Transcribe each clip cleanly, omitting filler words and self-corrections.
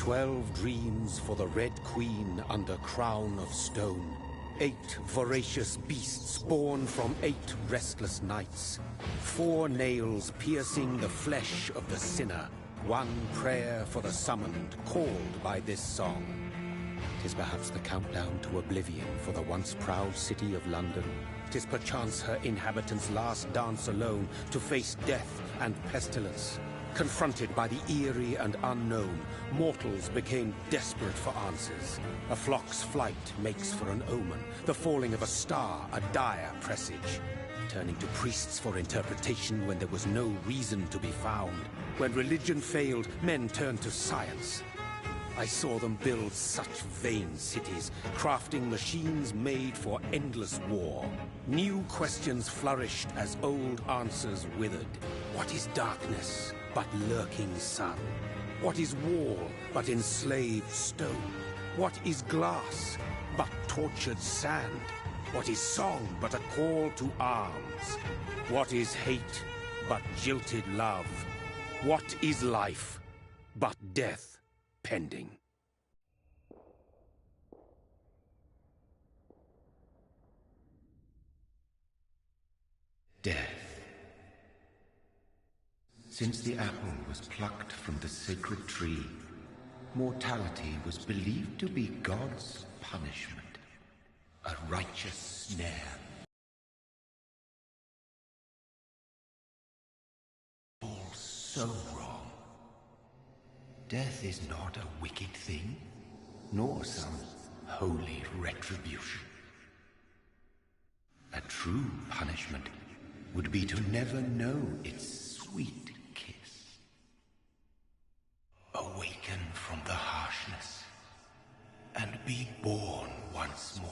12 dreams for the Red Queen under crown of stone. 8 voracious beasts born from 8 restless nights. 4 nails piercing the flesh of the sinner. 1 prayer for the summoned, called by this song. 'Tis perhaps the countdown to oblivion for the once proud city of London. 'Tis perchance her inhabitants' last dance alone to face death and pestilence. Confronted by the eerie and unknown, mortals became desperate for answers. A flock's flight makes for an omen, the falling of a star a dire presage. Turning to priests for interpretation when there was no reason to be found. When religion failed, men turned to science. I saw them build such vain cities, crafting machines made for endless war. New questions flourished as old answers withered. What is darkness but lurking sun? What is wall but enslaved stone? What is glass but tortured sand? What is song but a call to arms? What is hate but jilted love? What is life but death pending? Death. Since the apple was plucked from the sacred tree, mortality was believed to be God's punishment, a righteous snare. All so wrong. Death is not a wicked thing, nor some holy retribution. A true punishment would be to never know its sweet kiss. Awaken from the harshness and be born once more.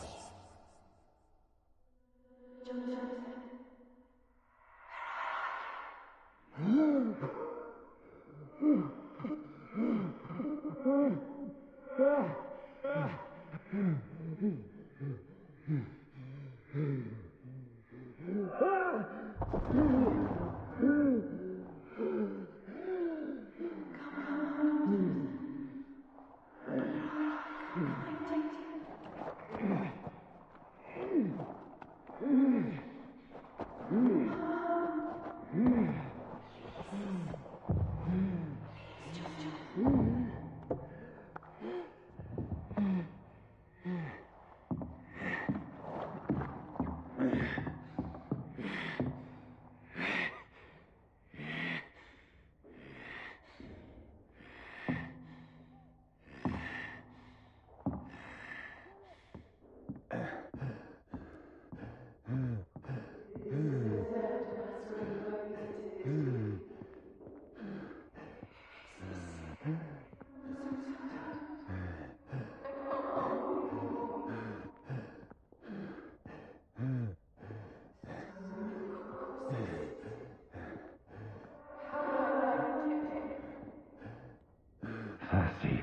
Thirsty.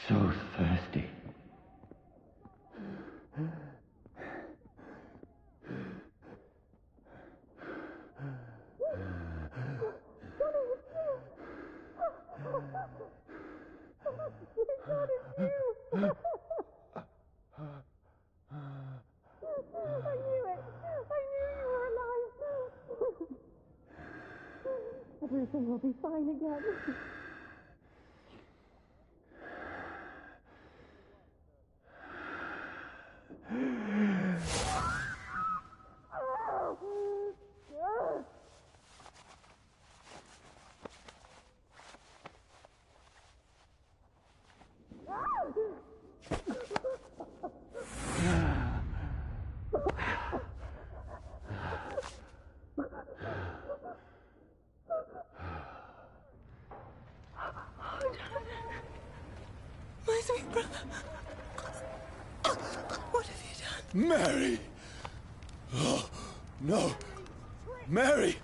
So thirsty. Everything will be fine again. My sweet brother. What have you done? Mary! Oh, no. Mary!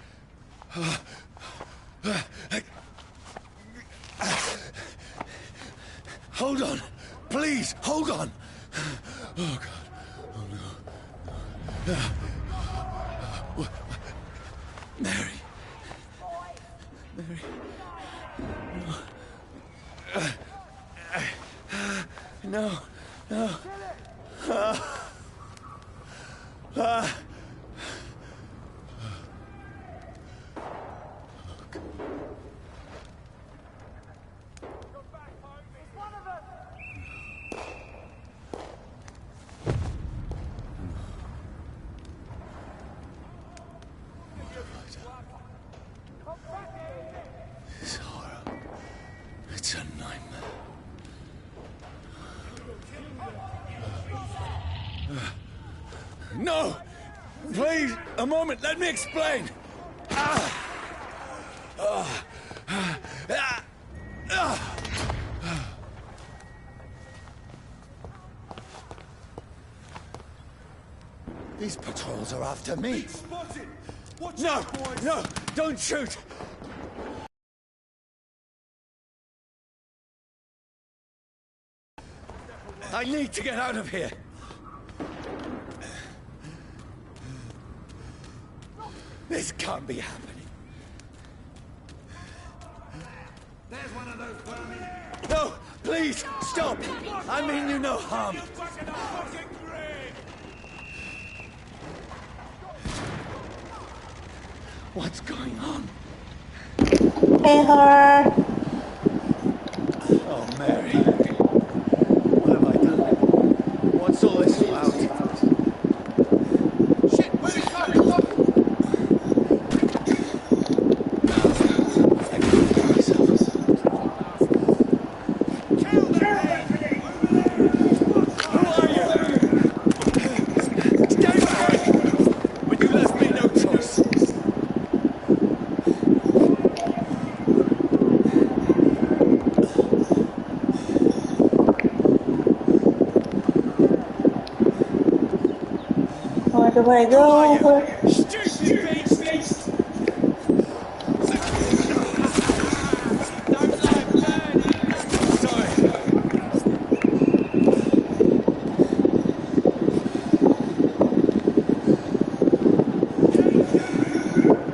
Hold on. Please, hold on. Oh, God. Oh, no. Mary. Mary. No. No, no. This horror. It's a nightmare. No! Please, a moment, let me explain! These patrols are after me. No, no, don't shoot! I need to get out of here. This can't be happening. There's one of those vermin. No, please, stop! I mean you no harm. What's going on? Hey, horror. Oh, Mary. What have I done? What's all this about? Shit, where's it coming? I can't kill myself. Kill that thing! Who are you? Stay back! But you left me no choice. Where do I go? Stupid beast! Don't like burning! Sorry.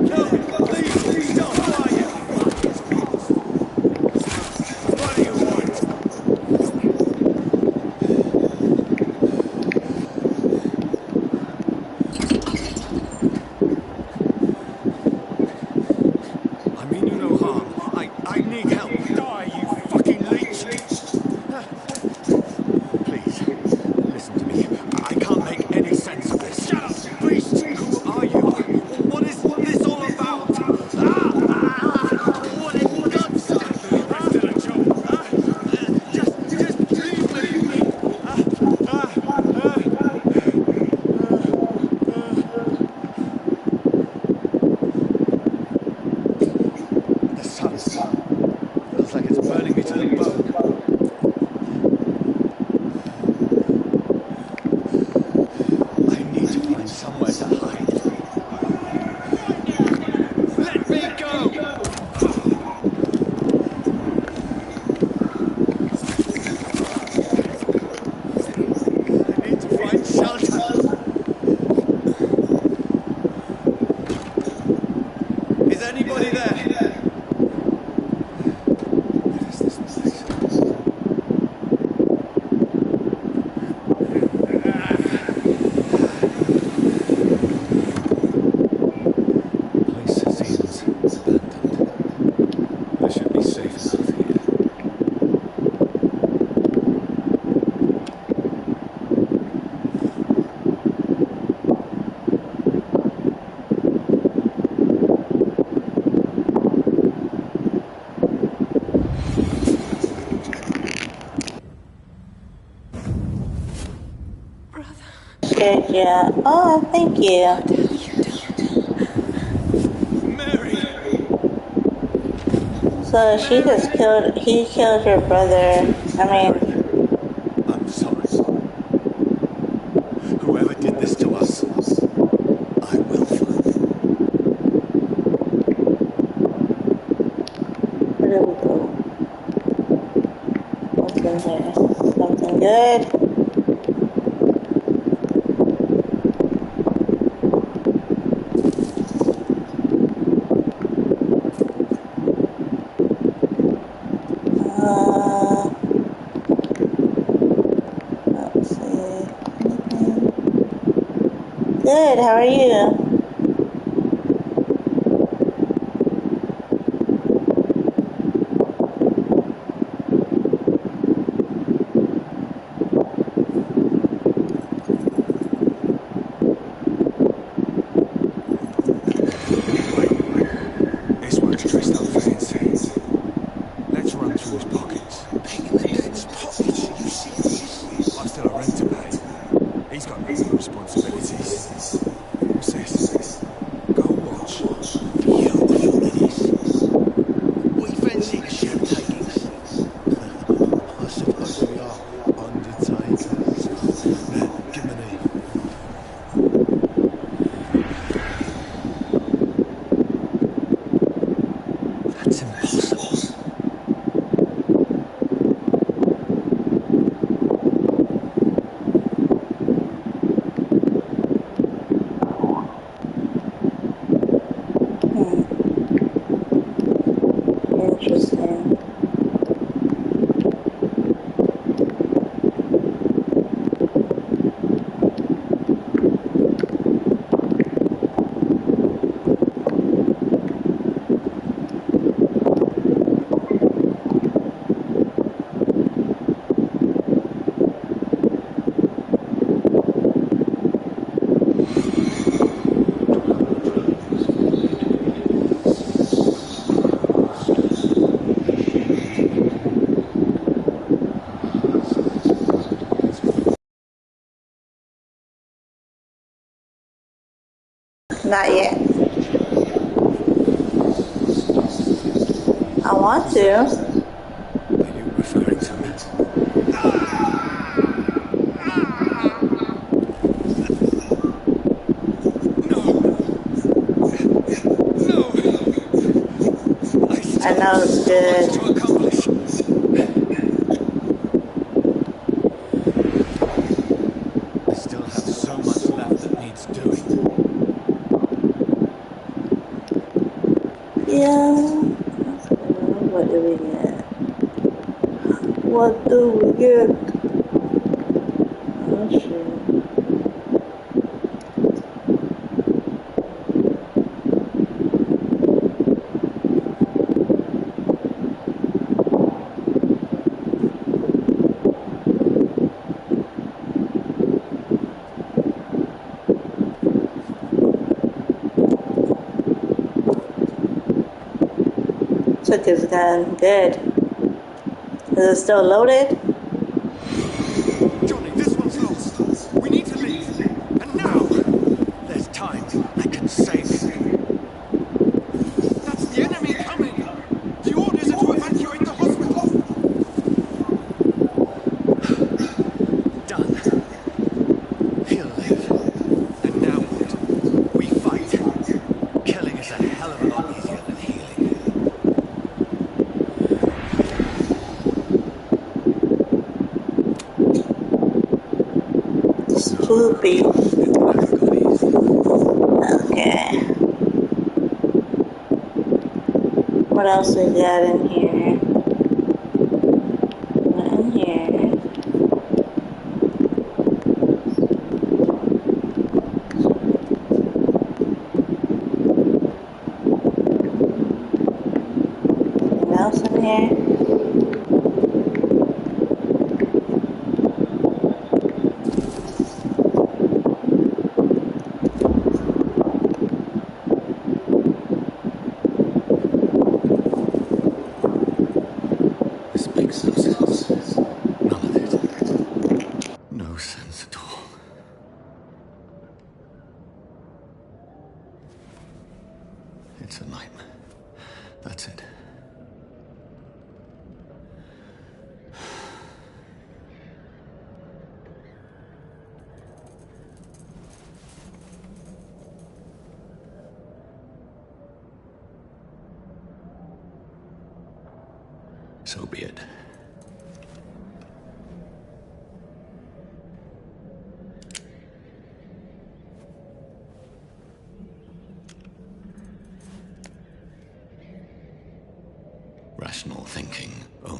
No, please, stop! Who are you? What do you want? I mean you no harm. I need help. Die, you fucking leech! Please, listen to me. I can't make any sense of this. Shut up, priest! Who are you? What is this all about? What in God's Just please leave me! The sun feels like it's burning me to the bone. I need to find somewhere to hide. Let me go! I need to find shelter. Is anybody there? What is this place? Place seems abandoned. I should be safe enough here. Scared you. Oh, thank you. Mary! So he killed your brother. I mean, I'm sorry. Whoever did this to us, I will find them. where do we go? What's in here? Something good? good. How are you? This one's dressed up fancy. Let's run through his pockets. Picking the dead's pockets? Are you serious? I've still a rent to pay. He's got no responsibilities. What's this? Go watch. You look at this. What you fancying, Sheriff Takings? I suppose we are undertakers. Give me an That's impossible. Interesting. Not yet. I want to. Are you referring to me? I know it's good. To accomplish. I still have so much left that needs doing. Yeah. What do we get? What do we get? Oh shit. Took his gun. Good. Is it still loaded? Johnny, this one's lost. We need to leave. And now! There's time. I can save him. That's the enemy coming! The orders are to evacuate the hospital! Done. He'll live. And now what? We fight. Killing is a hell of a lot easier than healing. Spoopy. It never got easy. Okay. What else we got in here? Not in here. What else in here? This makes no sense. None of it. No sense at all. It's a nightmare. That's it. So be it. Rational thinking only.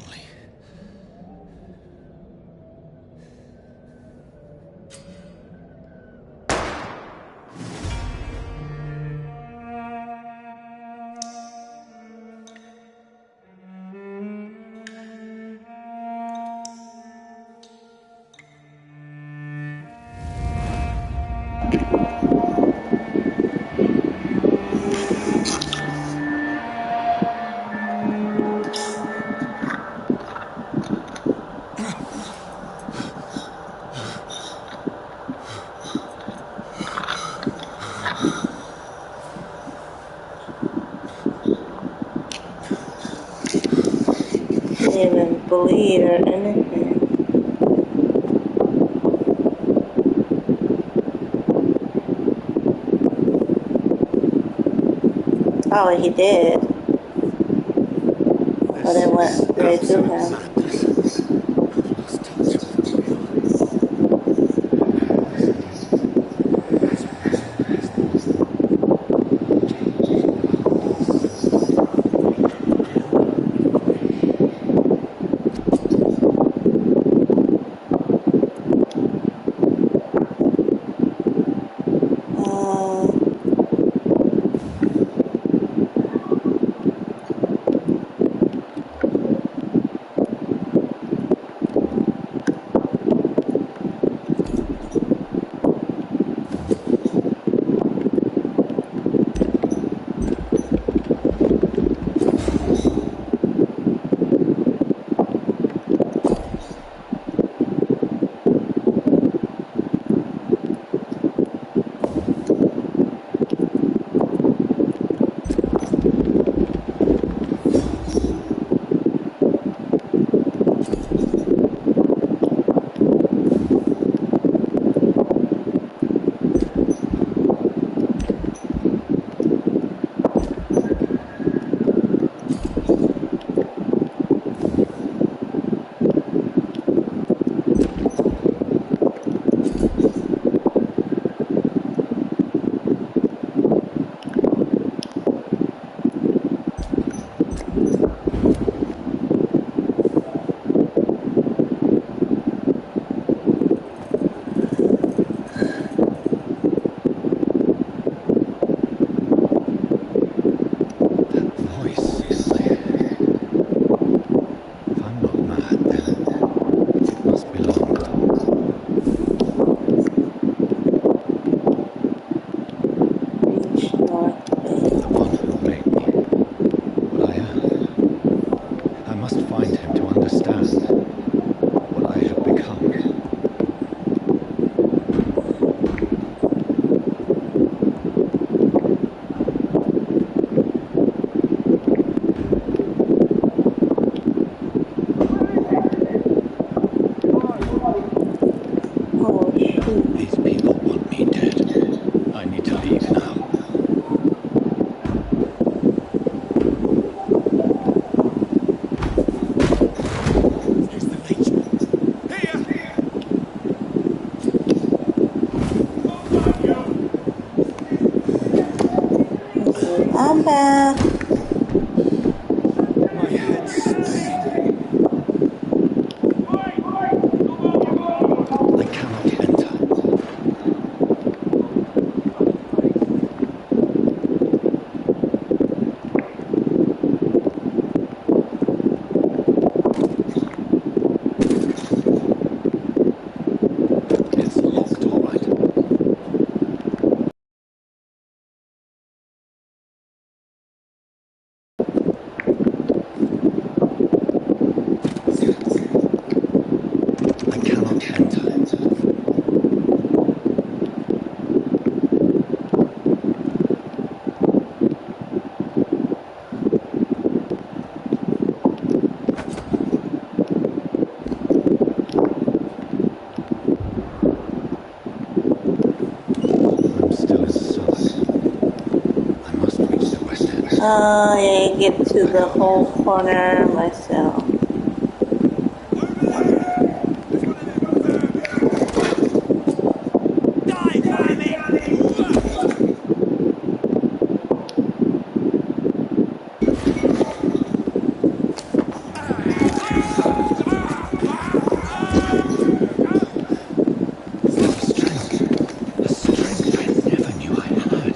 bleed or anything. Oh, he did. But it went straight to him. I'm back. My head's spinning. I cannot enter. It's locked, all right. I cannot enter. I'm still inside. I must reach the west end. Yeah, get to the whole corner myself. A strength I never knew I had.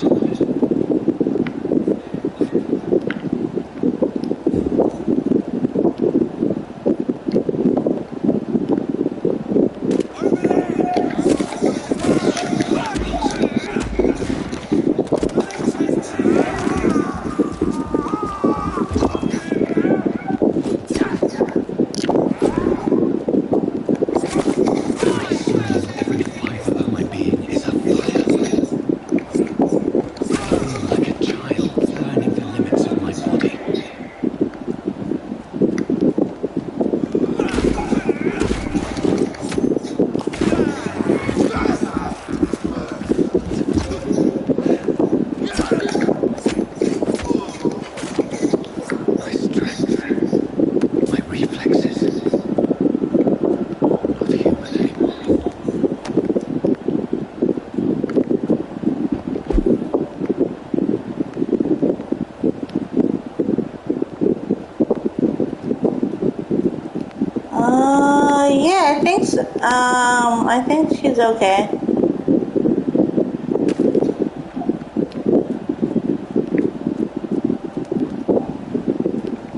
I think she's okay.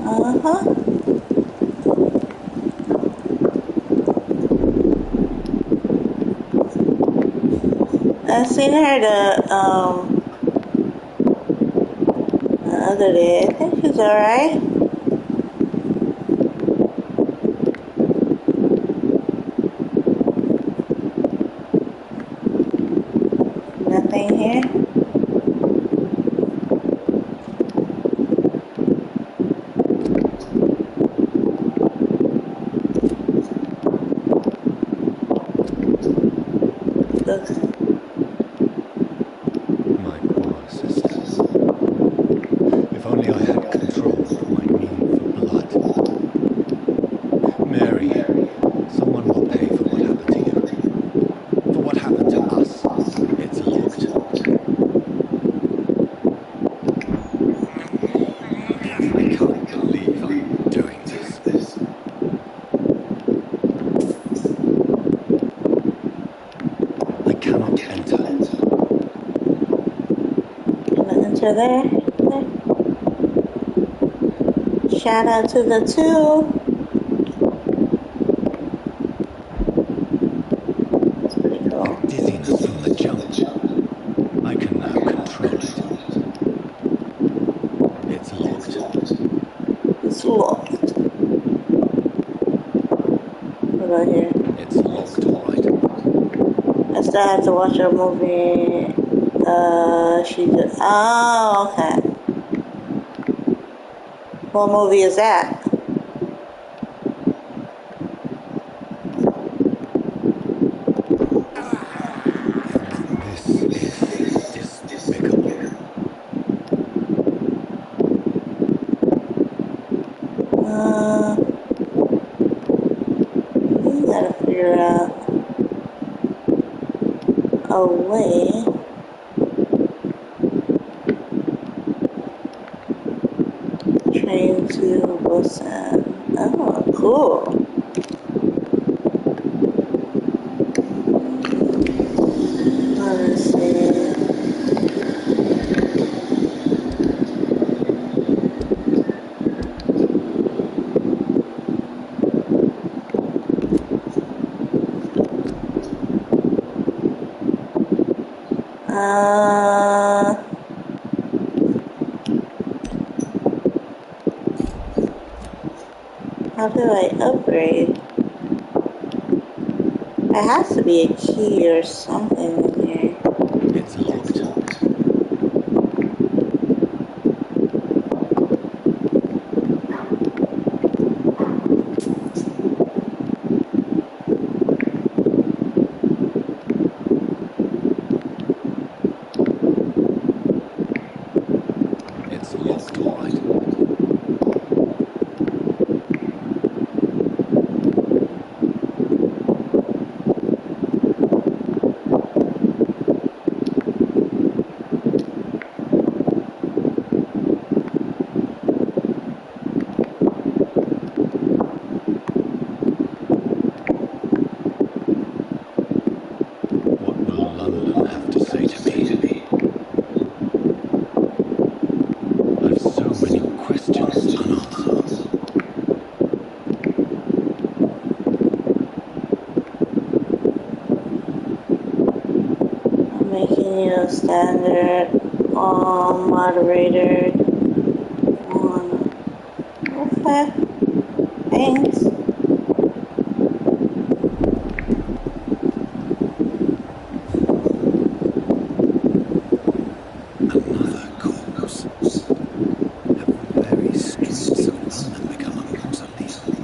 Uh-huh. I seen her the other day. I think she's alright. Nothing here. Looks My poor sisters. If only I had controlled my need for blood. Mary, someone will pay for what happened to you. For what happened to us. It's locked. I can't believe I'm doing this. I cannot enter. gonna enter there. Shout out to the two. That's pretty cool. Dizziness from the jump. I can now control it. It's locked. It's locked. What about here? It's locked, all right. I still have to watch a movie. She did. Oh, okay. What movie is that? This is despicable. We gotta figure out a way. Train to Busan. Oh, cool. Let's see. How do I upgrade? There has to be a key or something in here. It's locked. It's locked, all right. What will London have to say to me? I've so many questions unanswered. I'm making you a standard moderator. Okay. Thanks. Another corpse. Have the very streets of London become a mausoleum?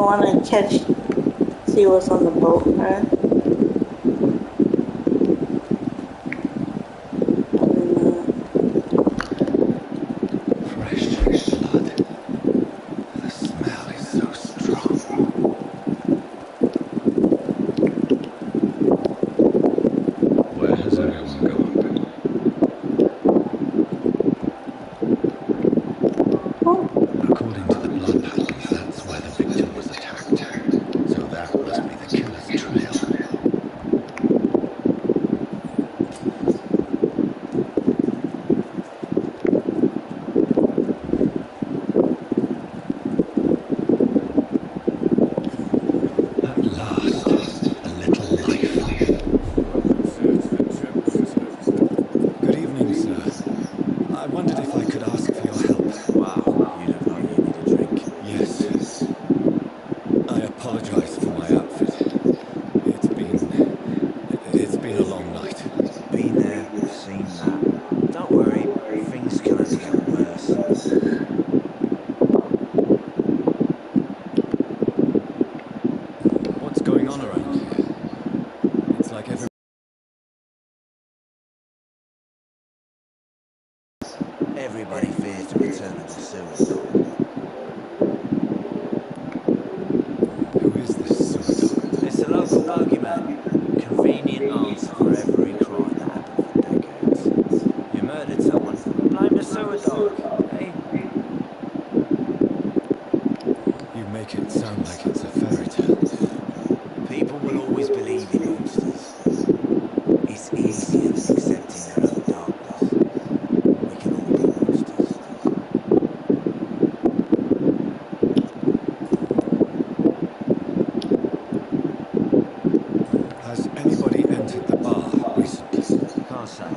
want to see what's on the boat, right? Fresh blood. The smell is so strong. Where has everyone gone? According to the blood patterns, that's where the victim was attacked. So that must be the killer's trail. At last, a little life. Good evening, sir. I wondered if I could ask for your help. Wow, you look like you need a drink. Yes. I apologize for my outfit. It's been a long night. Been there, seen that. Don't worry, things can only get worse. What's going on around here? It's like Everybody fears the return of the sewer. Who is this suicide? It's a local bogeyman. Convenient answer for every crime that happened for decades. You murdered someone, blame the sewer dog. Hey? You make it sound like it's a fairy tale. People will always believe in monsters. It's easier than accepting their own darkness. We can all be monsters. Has anybody entered the bar recently? Can't say.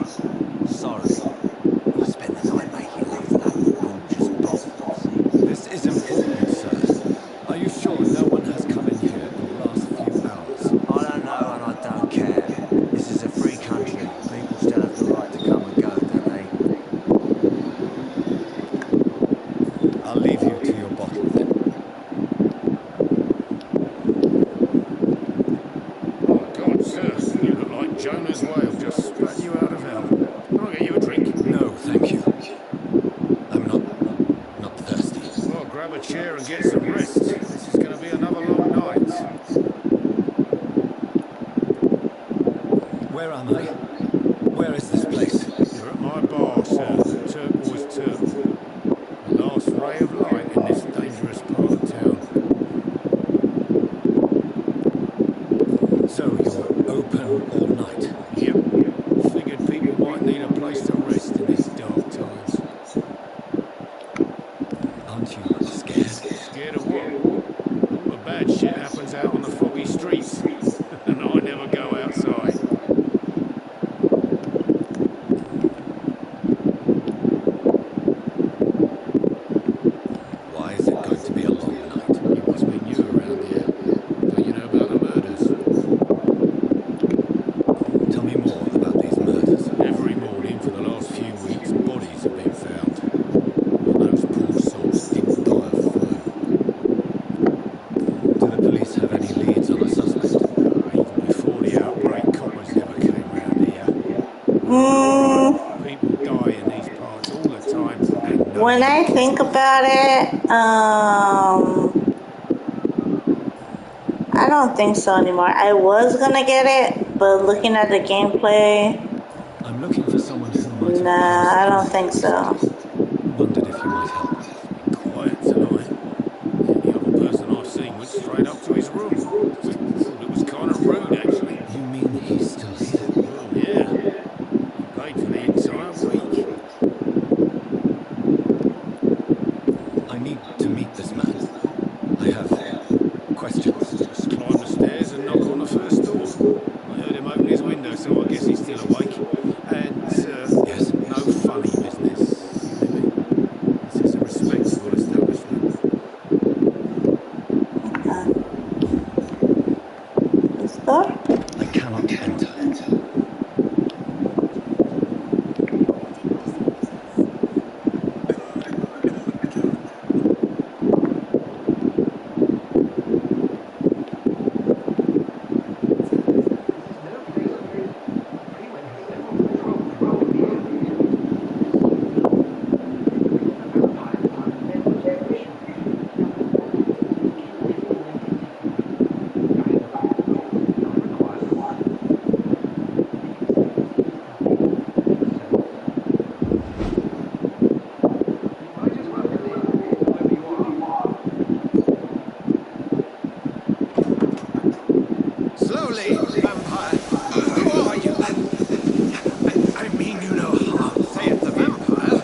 Sorry. I spent the night making love to that gorgeous bolt. This is important, sir. Are you sure no one has come in here in the last few hours? I don't know and I don't care. This is a free country. People still have the right to come and go, don't they? I'll leave you to your bottle then. Oh, God, sir. You look like Jonah's whale just spat you out of hell. Can I get you a drink? No, thank you. I'm not thirsty. Well, grab a chair and get some rest. This is going to be another long night. Where am I? Where is this place? You're at my bar, sir. The Turquoise Turtle. The last ray of light in this dangerous part of town. So you're open all night? Yep. Figured people might need a place to rest in these dark times. Aren't you scared? Scared of what? All the bad shit happens out on the foggy streets. And I never go outside. Why is it going to be a long night? You must be new around here. Don't you know about the murders? Tell me more about these murders. Every morning for the last few weeks, bodies have been found. And those poor souls didn't die of flu. Do the police have any leads on a suspect? Even before the outbreak, coppers never came round here. People die in these parts all the time. And no When I think about it, I don't think so anymore. I was gonna get it, but looking at the gameplay, I'm looking for someone who might have nah, I don't think so. wondered if you might help. quiet tonight. The other person I've seen went straight up to his room. Thought it was kind of rude, actually. You mean he's still here? Well, yeah. He paid for the entire week. I need to meet this man. I have questions. Just climb the stairs and knock on the first door. I heard him open his window, so I guess he's still awake. And, Yes? no funny business. This is a respectable establishment. This door? I cannot enter. Slowly, vampire. Who are you? I mean you no harm, saith the vampire.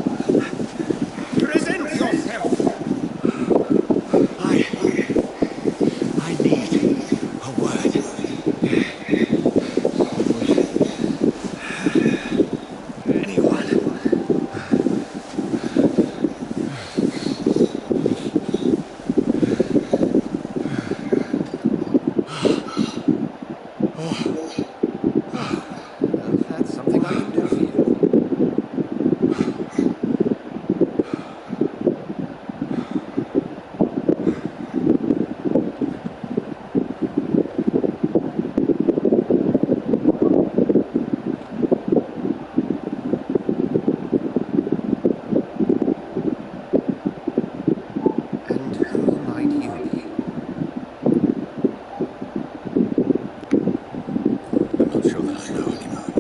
Present yourself. I need a word. Anyone. That's something I can do for you. And who might you be? I'm not sure that I know anymore.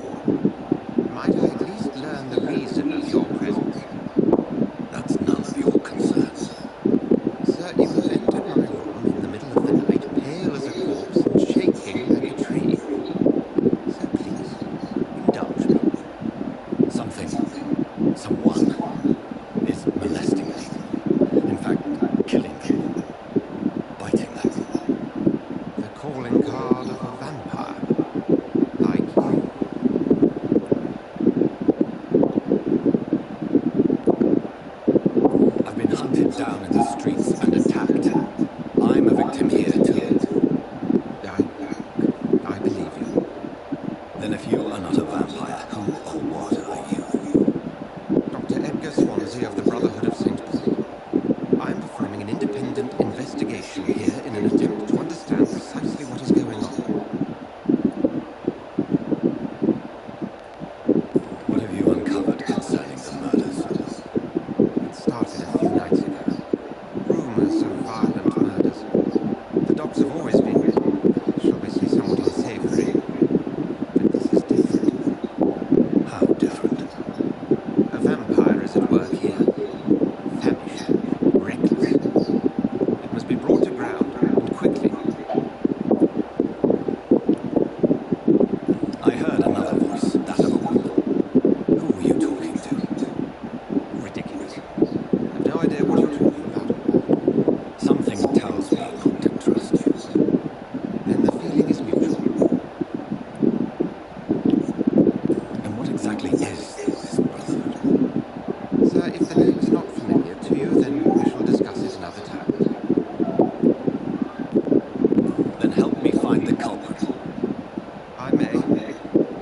Might I at least learn the reason of your presence? That's none of your concern. Sir, you have entered my room in the middle of the night, pale as a corpse and shaking like a tree. So please, indulge me. Someone is molesting me. In fact, killing them. Biting them. The calling card of a vampire. Like you. I've been hunted down in the streets and attacked. I'm a victim here too. I believe you. Then if you are not a vampire, who or what are you? Dr. Edgar Swansea of the Brotherhood of St. Paul. I'm performing an independent investigation here in an attempt to understand precisely what is going on. What have you uncovered concerning the murders? It started a few nights ago. Rumors of violent murders. The docs have always been, shall we say, somewhat unsavory. But this is different. How different? A vampire is at work here. Famished. Reckless. It must be brought to ground, and quickly. I heard another voice, that of a woman. Who were you talking to? Ridiculous. I've no idea what you're talking about. Something tells me not to trust you. Then the feeling is mutual. And what exactly is this brotherhood? Sir, if the name's not familiar to you, then we shall discuss it another time. Then help me find the culprit. I may.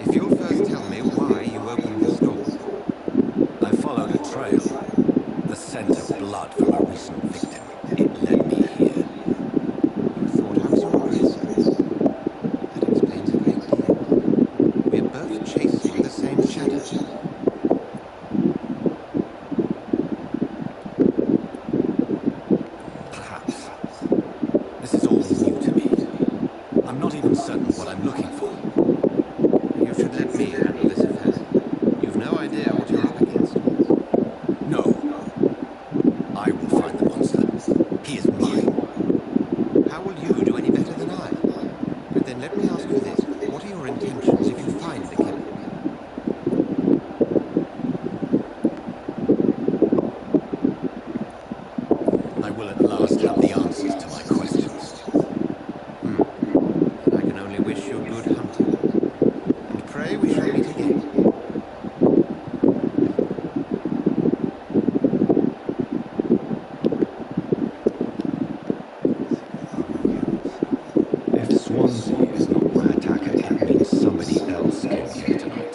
If you'll first tell me why you opened this door. I followed a trail. The scent of blood from a recent victim. It led me here. You thought I was your aggressor. That explains a great deal. We're both chasing the same shadow. Perhaps. This is all new to me. I'm not even certain what I'm looking for. You should let me handle this affair. You've no idea what you're up against. No. I will find the monster. He is mine. How will you do any better than I? But then let me ask you this. What are your intentions if you find the killer? I will at last have the answers to my questions. Then I can only wish you good hunting. And pray we shall meet again. If Swansea is not my attacker, it means somebody else came here tonight.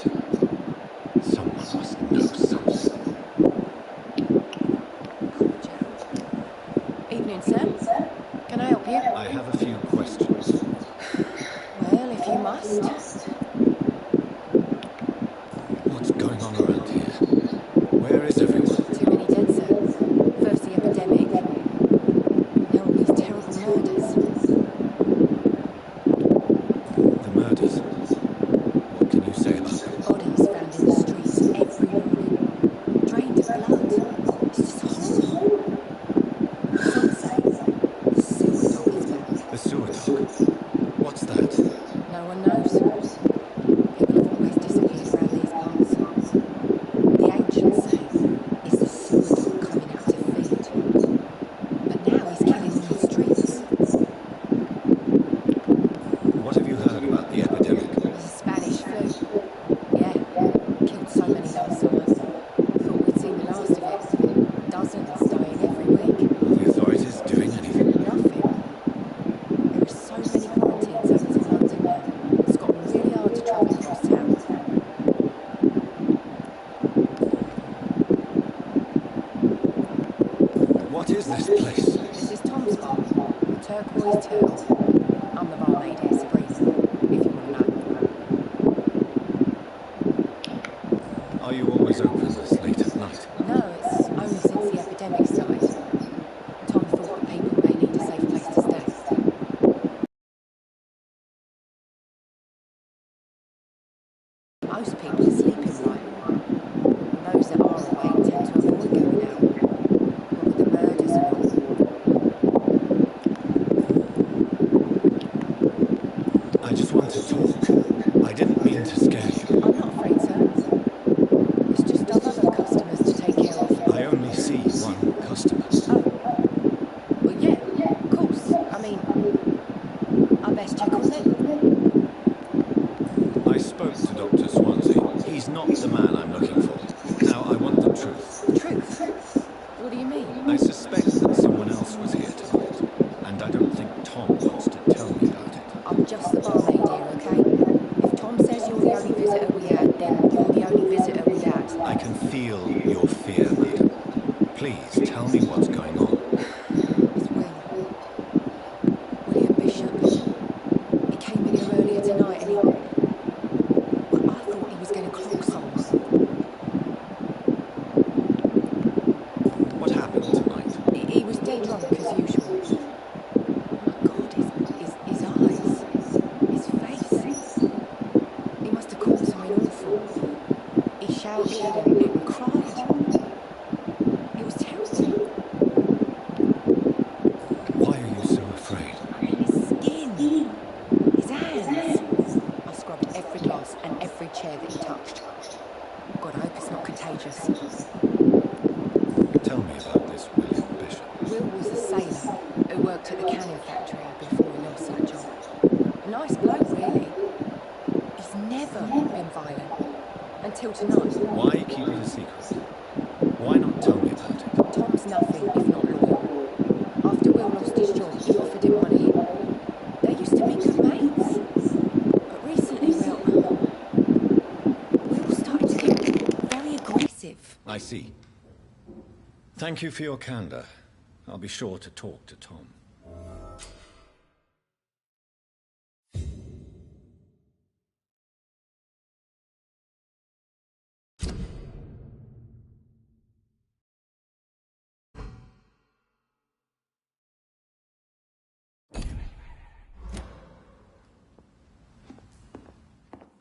Someone must know something. Evening, sir. Can I help you? I have a few questions. Well, if you must. What's going on around here? Where is everyone? Too many dead, sir. First the epidemic. Now all these terrible murders. The murders. What can you say about them? Bodies found in the streets every morning. Drained of blood. It's just horrible. Some say the sewer dog is back. The sewer dog. What's that? No one one knows. People have always disappeared around these parts. The ancients say it's the sewer dog coming out to feed. But now he's killing on the streets. What have you heard about the epidemic? There's a Spanish flu. Yeah, killed so many last summer. Thought we'd seen the last of it. Dozens dying every week. Are the authorities doing anything? Nothing. There are so many quarantine zones in London now. It's gotten really hard to travel across town. What is this place? This is Tom's bar, the Turquoise Turtle. I'm the barmaid here, Sabrina, if you want to know. Are you always open this late at night? No, it's only since the epidemic started. Tom thought that people may need a safe place to stay. Most people are sleeping right. And those that are awake tend to avoid going out. What with the murders and all. I just want to talk. I didn't mean to scare you. I'm not afraid, sir. It's just I've other customers to take care of. I only see one customer. Oh. Well, yeah, of course. I mean, I best check on them. I spoke to Dr. Swansea. He's not the man I'm looking for. Now, I want the truth. Truth? What do you mean? I suspect that someone else was here tonight, and I don't think Tom wants to tell me about it. I'm just the barmaid here, okay? If Tom says you're the only visitor we had, then you're the only visitor we had. I can feel your fear, madam. Please tell me what's going on. It's William Bishop. He came in here earlier tonight and I thought he was going to clock someone. What happened tonight? He was dead drunk as usual. Oh my God, his eyes, his face. He must have caught something awful. He shouted and cried. It was terrible. Why are you so afraid? His skin, his hands. I scrubbed every glass and every chair that he touched. God, I hope it's not contagious. Tell me about this William Bishop. Will was a sailor who worked at the canning factory before he lost that job. Nice bloke, really. He's never been violent. Until tonight. Why keep it a secret? Why not tell me about it? Tom's nothing if not loyal. After Will lost his job, he offered him money. They used to be good mates. But recently, Will started to get very aggressive. I see. Thank you for your candor. I'll be sure to talk to Tom.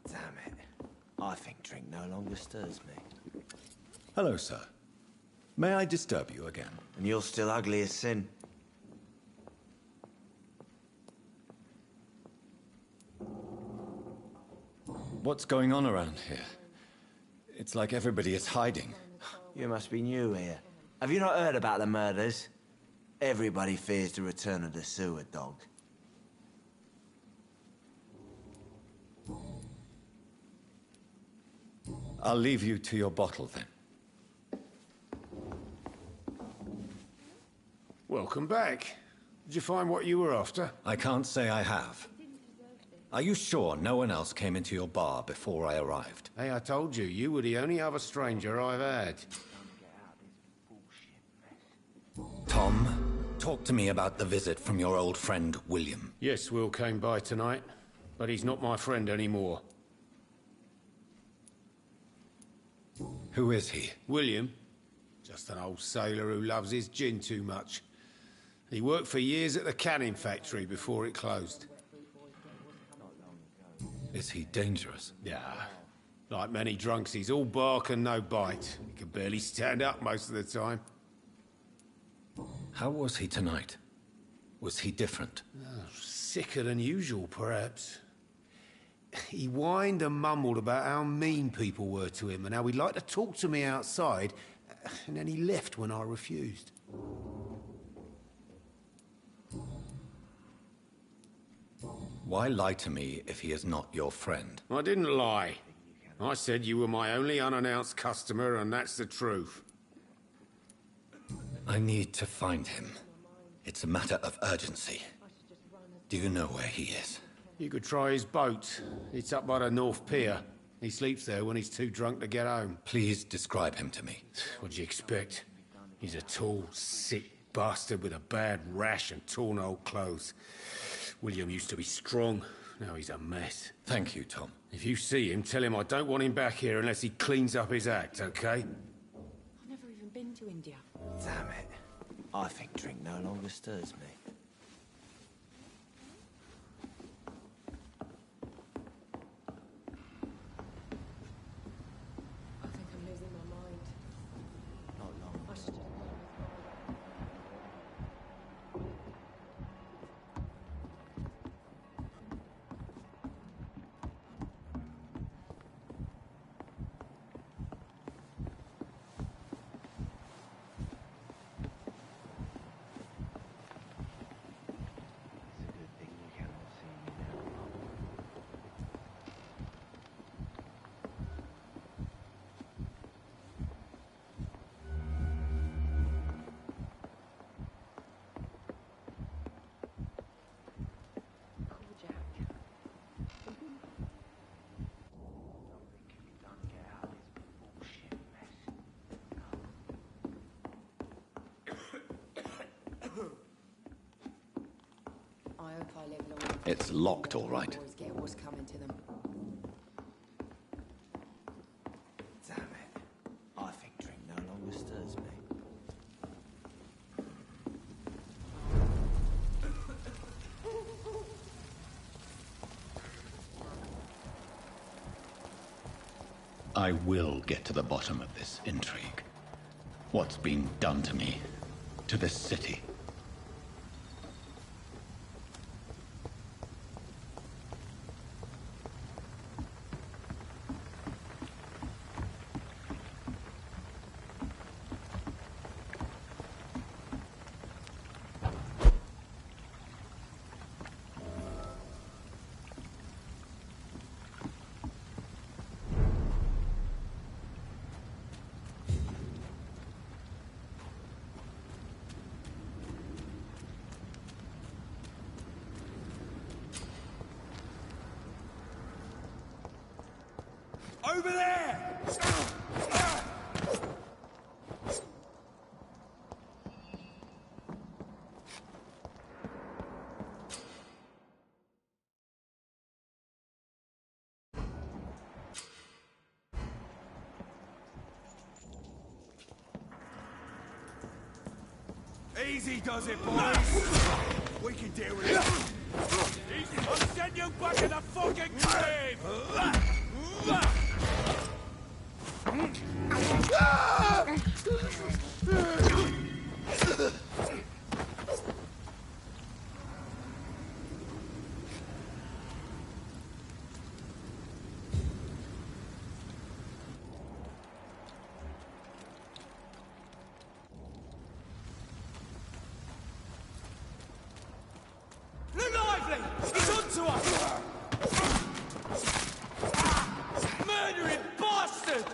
Damn it. I think drink no longer stirs me. Hello, sir. May I disturb you again? And you're still ugly as sin. What's going on around here? It's like everybody is hiding. You must be new here. Have you not heard about the murders? Everybody fears the return of the sewer dog. I'll leave you to your bottle, then. Welcome back. Did you find what you were after? I can't say I have. Are you sure no one else came into your bar before I arrived? Hey, I told you, you were the only other stranger I've had. Tom, talk to me about the visit from your old friend, William. Yes, Will came by tonight, but he's not my friend anymore. Who is he? William? Just an old sailor who loves his gin too much. He worked for years at the canning factory before it closed. Is he dangerous? Yeah. Like many drunks, he's all bark and no bite. He can barely stand up most of the time. How was he tonight? Was he different? Oh, sicker than usual, perhaps. He whined and mumbled about how mean people were to him and how he'd like to talk to me outside, and then he left when I refused. Why lie to me if he is not your friend? I didn't lie. I said you were my only unannounced customer, and that's the truth. I need to find him. It's a matter of urgency. Do you know where he is? You could try his boat. It's up by the North Pier. He sleeps there when he's too drunk to get home. Please describe him to me. What do you expect? He's a tall, sick bastard with a bad rash and torn old clothes. William used to be strong. Now he's a mess. Thank you, Tom. If you see him, tell him I don't want him back here unless he cleans up his act, okay? I've never even been to India. Damn it. I think drink no longer stirs me. I think I'm losing my mind. Not long. I should just... It's a good thing you cannot see me now. Cool, Jack. Something can be done to get out of this bullshit mess. I hope I live long enough. It's locked, all right. Boys get what's coming to them. Damn it. I think drink no longer stirs me. I will get to the bottom of this intrigue. What's been done to me, to this city. Over there! Easy does it, boys! We can deal with it! I'll send you back in the fucking grave! Look lively! He's onto us! Murdering bastard!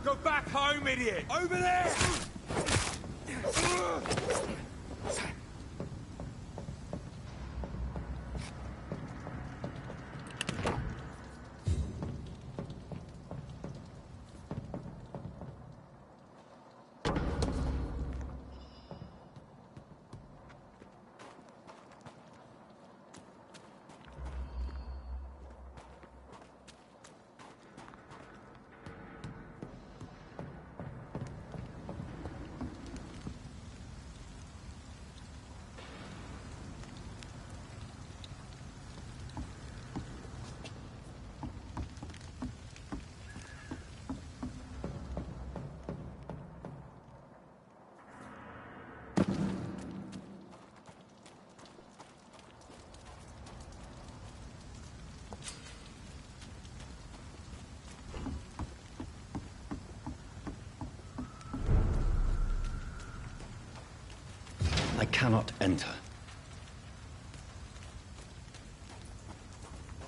Go back home, idiot! Over there! I cannot enter.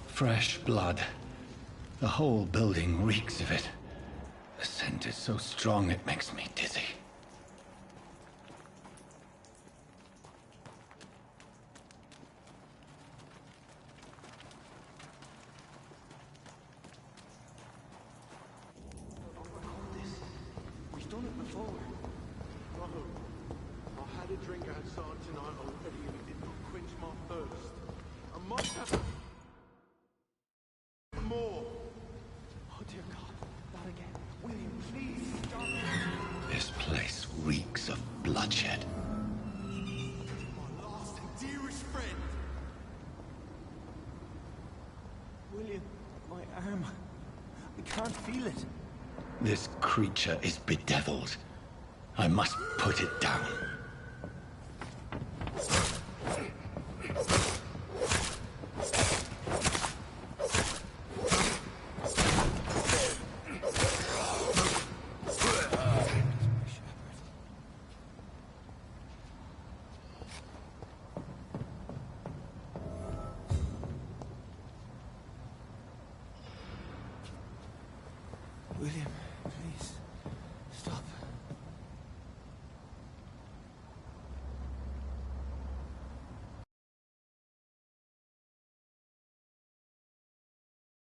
Fresh blood. The whole building reeks of it. The scent is so strong it makes me dizzy. We've done it before. No. I had a drink outside tonight already and it did not quench my thirst. I must have more. Oh dear God, not again. William, please stop. This place reeks of bloodshed. My last and dearest friend. William, my arm. I can't feel it. This creature is bedeviled. I must put it down. William, please, stop.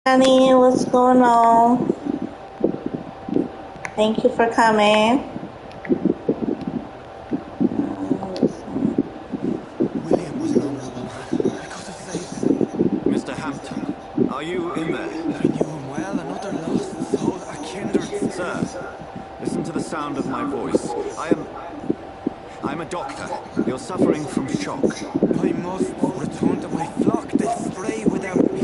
Honey, what's going on? Thank you for coming. William was an honorable man. I could have saved him. Mr. Hampton, are you in there? I knew him well, another lost soul, a kindred spirit. Sir, listen to the sound of my voice. I'm a doctor. You're suffering from shock. I must return to my flock. They'll stray without me.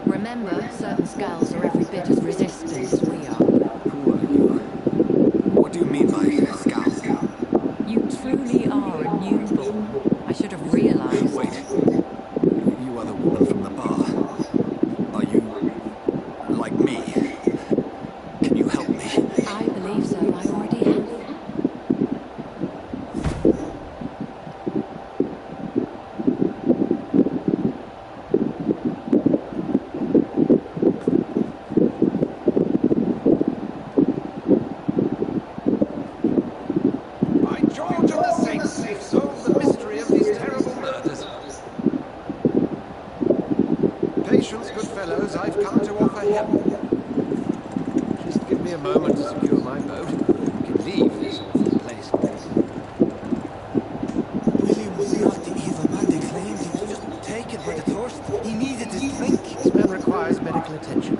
Remember, certain skulls are every bit as resistant as we are. Who are you? What do you mean by scowls? You truly are a newborn. I should have realized. Wait. You are the woman from the bar. Are you like me? Can you help me? I believe so. I already have. By George and the Saints, they've solved the mystery of these terrible murders. Patience, good fellows, I've come to offer help. Just give me a moment to secure my boat. We can leave this awful place. William was not the evil man they claimed. He was just taken by the thirst. He needed his drink. This man requires medical attention.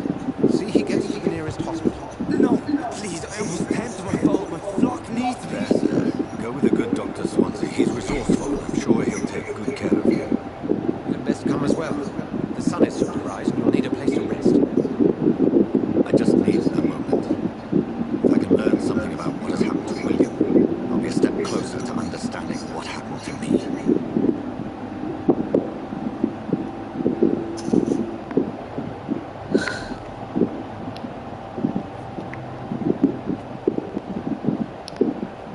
See he gets to the nearest hospital. No, please, I must tend to my fault. My flock needs me. Go with the good Dr. Swansea. He's resourceful. I'm sure he'll take good care of you. You'd best come as well. The sun is soon to rise and you'll need a place to rest. I just need a moment. If I can learn something about what has happened to William, I'll be a step closer to understanding what happened to me.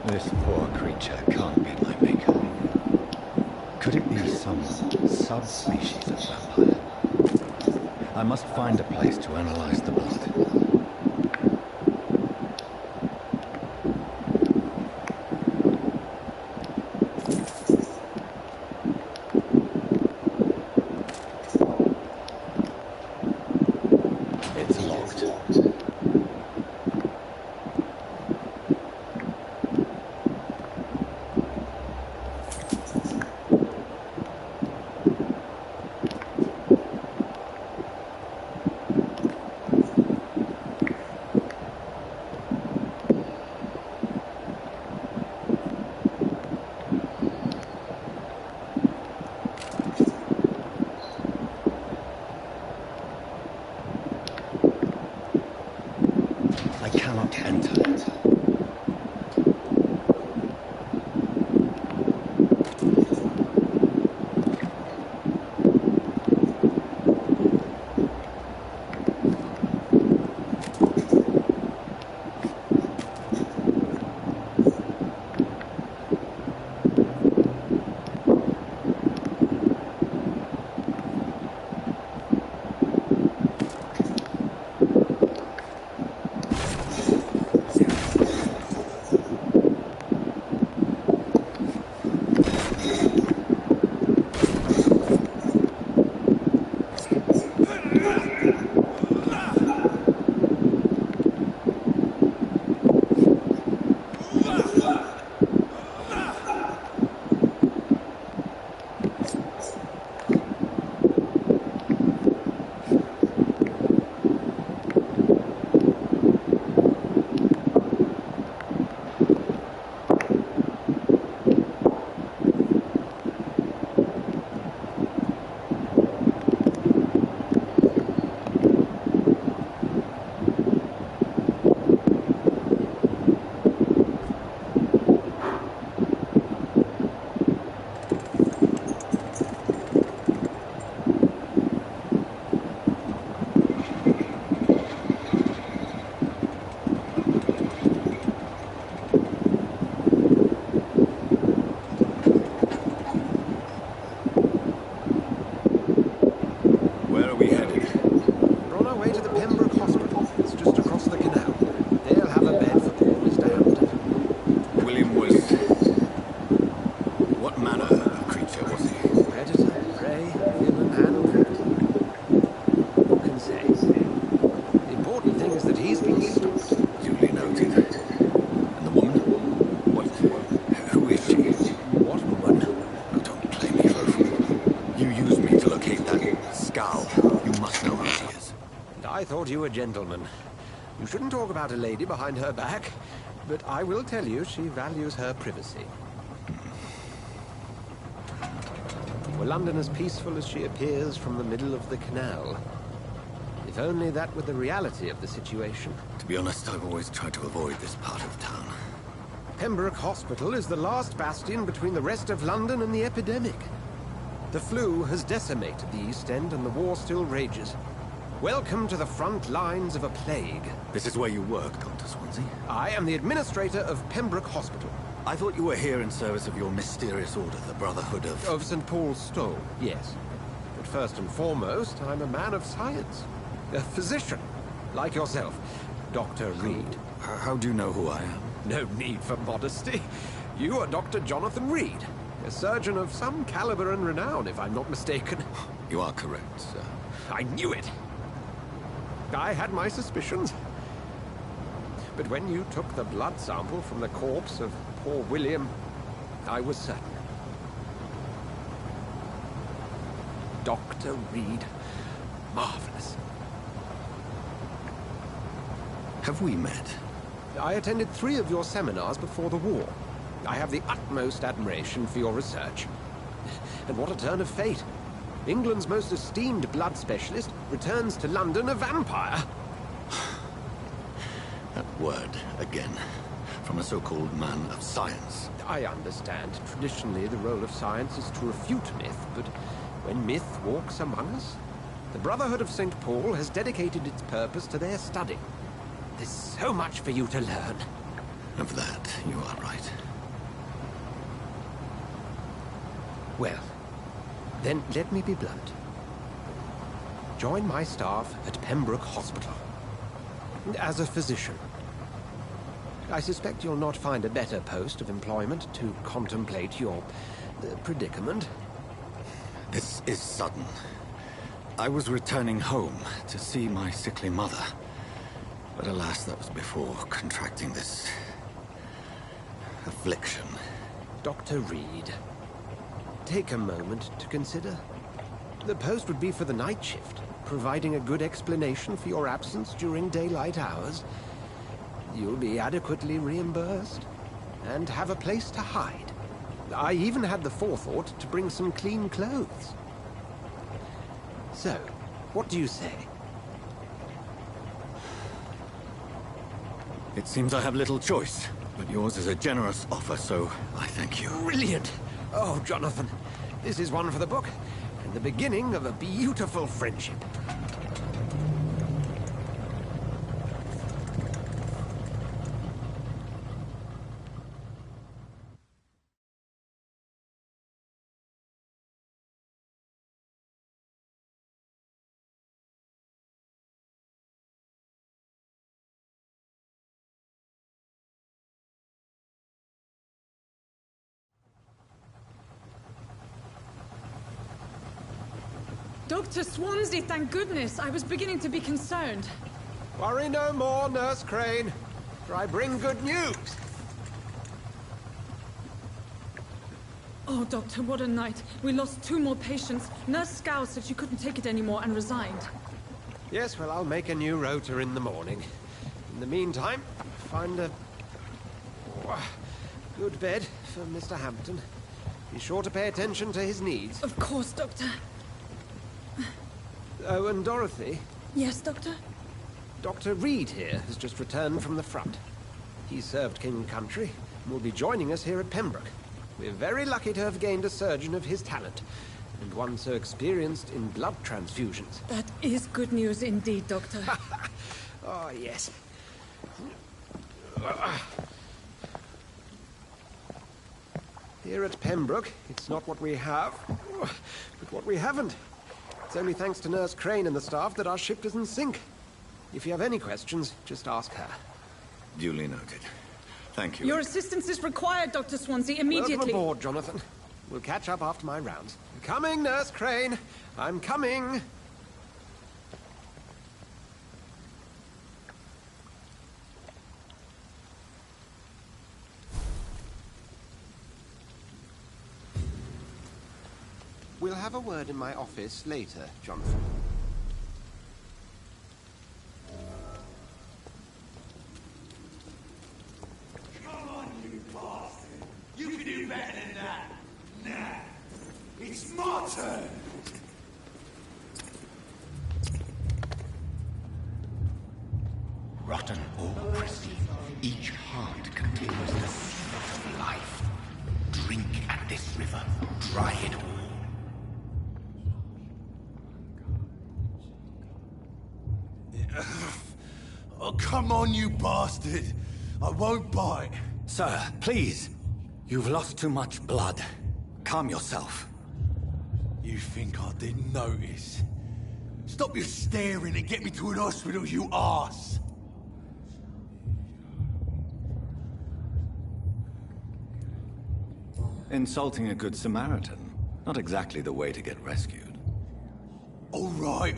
This poor creature can't be my maker. Could it be some subspecies of vampire? I must find a place to analyze the blood. It's locked. I thought you a gentleman. You shouldn't talk about a lady behind her back, but I will tell you she values her privacy. Were London as peaceful as she appears from the middle of the canal? If only that were the reality of the situation. To be honest, I've always tried to avoid this part of town. Pembroke Hospital is the last bastion between the rest of London and the epidemic. The flu has decimated the East End and the war still rages. Welcome to the front lines of a plague. This is where you work, Dr. Swansea? I am the administrator of Pembroke Hospital. I thought you were here in service of your mysterious order, the Brotherhood of... Of St. Paul's Stole, yes. But first and foremost, I'm a man of science. A physician, like yourself, Dr. Reed. How do you know who I am? No need for modesty. You are Dr. Jonathan Reed, a surgeon of some caliber and renown, if I'm not mistaken. You are correct, sir. I knew it. I had my suspicions. But when you took the blood sample from the corpse of poor William, I was certain. Dr. Reed. Marvelous. Have we met? I attended 3 of your seminars before the war. I have the utmost admiration for your research. And what a turn of fate. England's most esteemed blood specialist returns to London a vampire. That word, again, from a so-called man of science. I understand. Traditionally, the role of science is to refute myth, but when myth walks among us, the Brotherhood of St. Paul has dedicated its purpose to their study. There's so much for you to learn. Of that, you are right. Well, then let me be blunt. Join my staff at Pembroke Hospital. As a physician. I suspect you'll not find a better post of employment to contemplate your predicament. This is sudden. I was returning home to see my sickly mother. But alas, that was before contracting this... affliction. Dr. Reed, take a moment to consider. The post would be for the night shift, providing a good explanation for your absence during daylight hours. You'll be adequately reimbursed, and have a place to hide. I even had the forethought to bring some clean clothes. So, what do you say? It seems I have little choice, but yours is a generous offer, so I thank you. Brilliant! Oh, Jonathan, this is one for the book, and the beginning of a beautiful friendship. Dr. Swansea, thank goodness. I was beginning to be concerned. Worry no more, Nurse Crane, for I bring good news. Oh, Doctor, what a night. We lost 2 more patients. Nurse Scow said she couldn't take it anymore and resigned. Yes, well, I'll make a new rota in the morning. In the meantime, find a good bed for Mr. Hampton. Be sure to pay attention to his needs. Of course, Doctor. Oh, and Dorothy? Yes, Doctor? Dr. Reed here has just returned from the front. He served King and Country and will be joining us here at Pembroke. We're very lucky to have gained a surgeon of his talent, and one so experienced in blood transfusions. That is good news indeed, Doctor. Oh, yes. Here at Pembroke, it's not what we have, but what we haven't. It's only thanks to Nurse Crane and the staff that our ship doesn't sink. If you have any questions, just ask her. Duly noted. Thank you. Your assistance is required, Dr. Swansea, immediately. Welcome aboard, Jonathan. We'll catch up after my rounds. Coming, Nurse Crane. I'm coming. We'll have a word in my office later, Jonathan. Come on, you bastard! You can do better than that! Nah! It's my turn! Rotten or pristine, each heart contains the secret of life. Drink at this river, dry it all. Oh, come on, you bastard! I won't bite! Sir, please. You've lost too much blood. Calm yourself. You think I didn't notice? Stop your staring and get me to an hospital, you arse! Insulting a good Samaritan. Not exactly the way to get rescued. All right,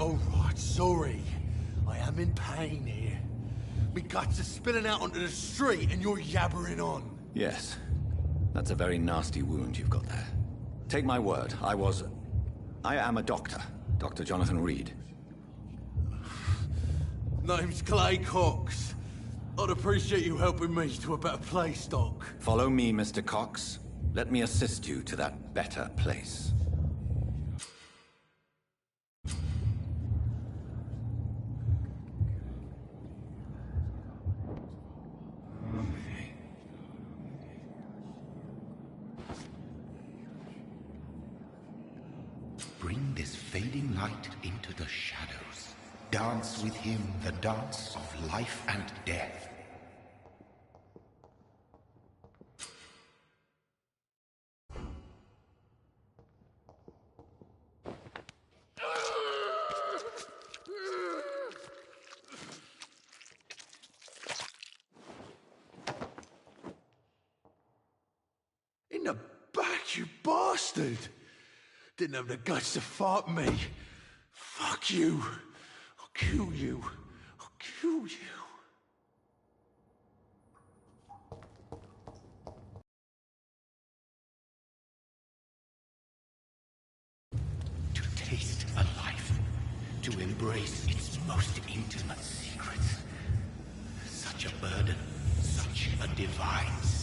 sorry. I am in pain here. Me guts are spilling out onto the street and you're yabbering on. Yes. That's a very nasty wound you've got there. Take my word, I am a doctor. Dr. Jonathan Reed. Name's Clay Cox. I'd appreciate you helping me to a better place, Doc. Follow me, Mr. Cox. Let me assist you to that better place. Bring this fading light into the shadows. Dance with him the dance of life and death. In the back, you bastard! Didn't have the guts to fight me. Fuck you. I'll kill you. I'll kill you. To taste a life, to embrace its most intimate secrets. Such a burden, such a divine sin.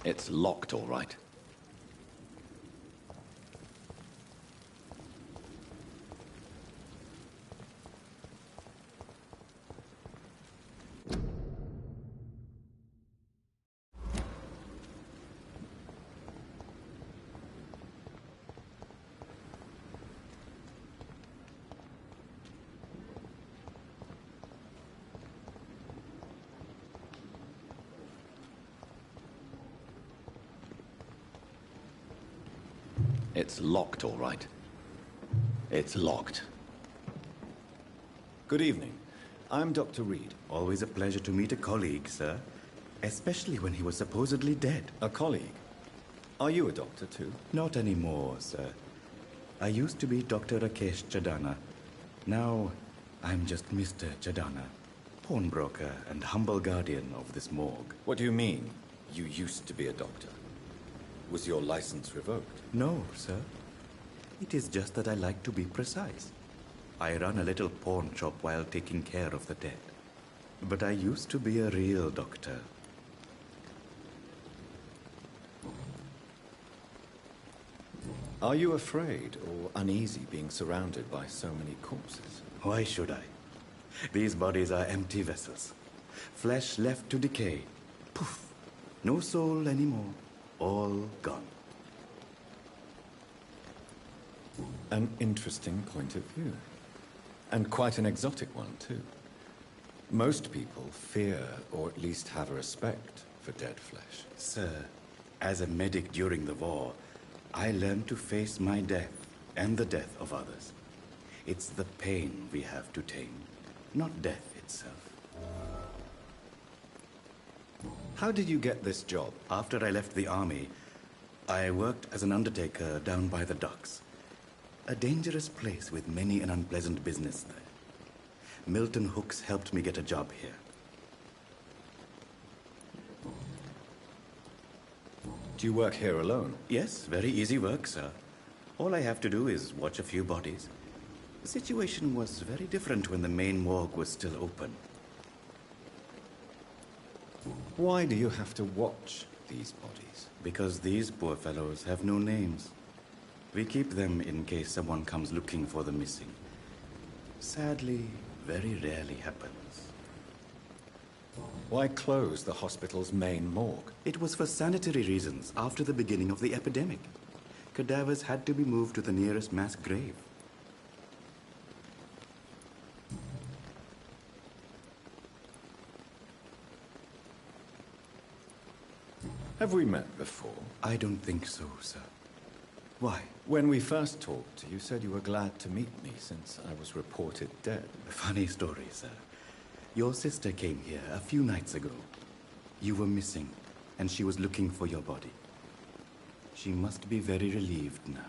It's locked, all right. It's locked, all right. It's locked. Good evening. I'm Dr. Reed. Always a pleasure to meet a colleague, sir. Especially when he was supposedly dead. A colleague? Are you a doctor, too? Not anymore, sir. I used to be Dr. Rakesh Chadana. Now, I'm just Mr. Chadana, pawnbroker and humble guardian of this morgue. What do you mean, you used to be a doctor? Was your license revoked? No, sir. It is just that I like to be precise. I run a little pawn shop while taking care of the dead. But I used to be a real doctor. Are you afraid or uneasy being surrounded by so many corpses? Why should I? These bodies are empty vessels. Flesh left to decay. Poof. No soul anymore. All gone. An interesting point of view. And quite an exotic one, too. Most people fear, or at least have a respect, for dead flesh. Sir, as a medic during the war, I learned to face my death and the death of others. It's the pain we have to tame, not death itself. How did you get this job? After I left the army, I worked as an undertaker down by the docks. A dangerous place with many an unpleasant business there. Milton Hooks helped me get a job here. Do you work here alone? Yes, very easy work, sir. All I have to do is watch a few bodies. The situation was very different when the main morgue was still open. Why do you have to watch these bodies? Because these poor fellows have no names. We keep them in case someone comes looking for the missing. Sadly, very rarely happens. Why close the hospital's main morgue? It was for sanitary reasons after the beginning of the epidemic. Cadavers had to be moved to the nearest mass grave. Have we met before? I don't think so, sir. Why? When we first talked, you said you were glad to meet me since I was reported dead. Funny story, sir. Your sister came here a few nights ago. You were missing, and she was looking for your body. She must be very relieved now.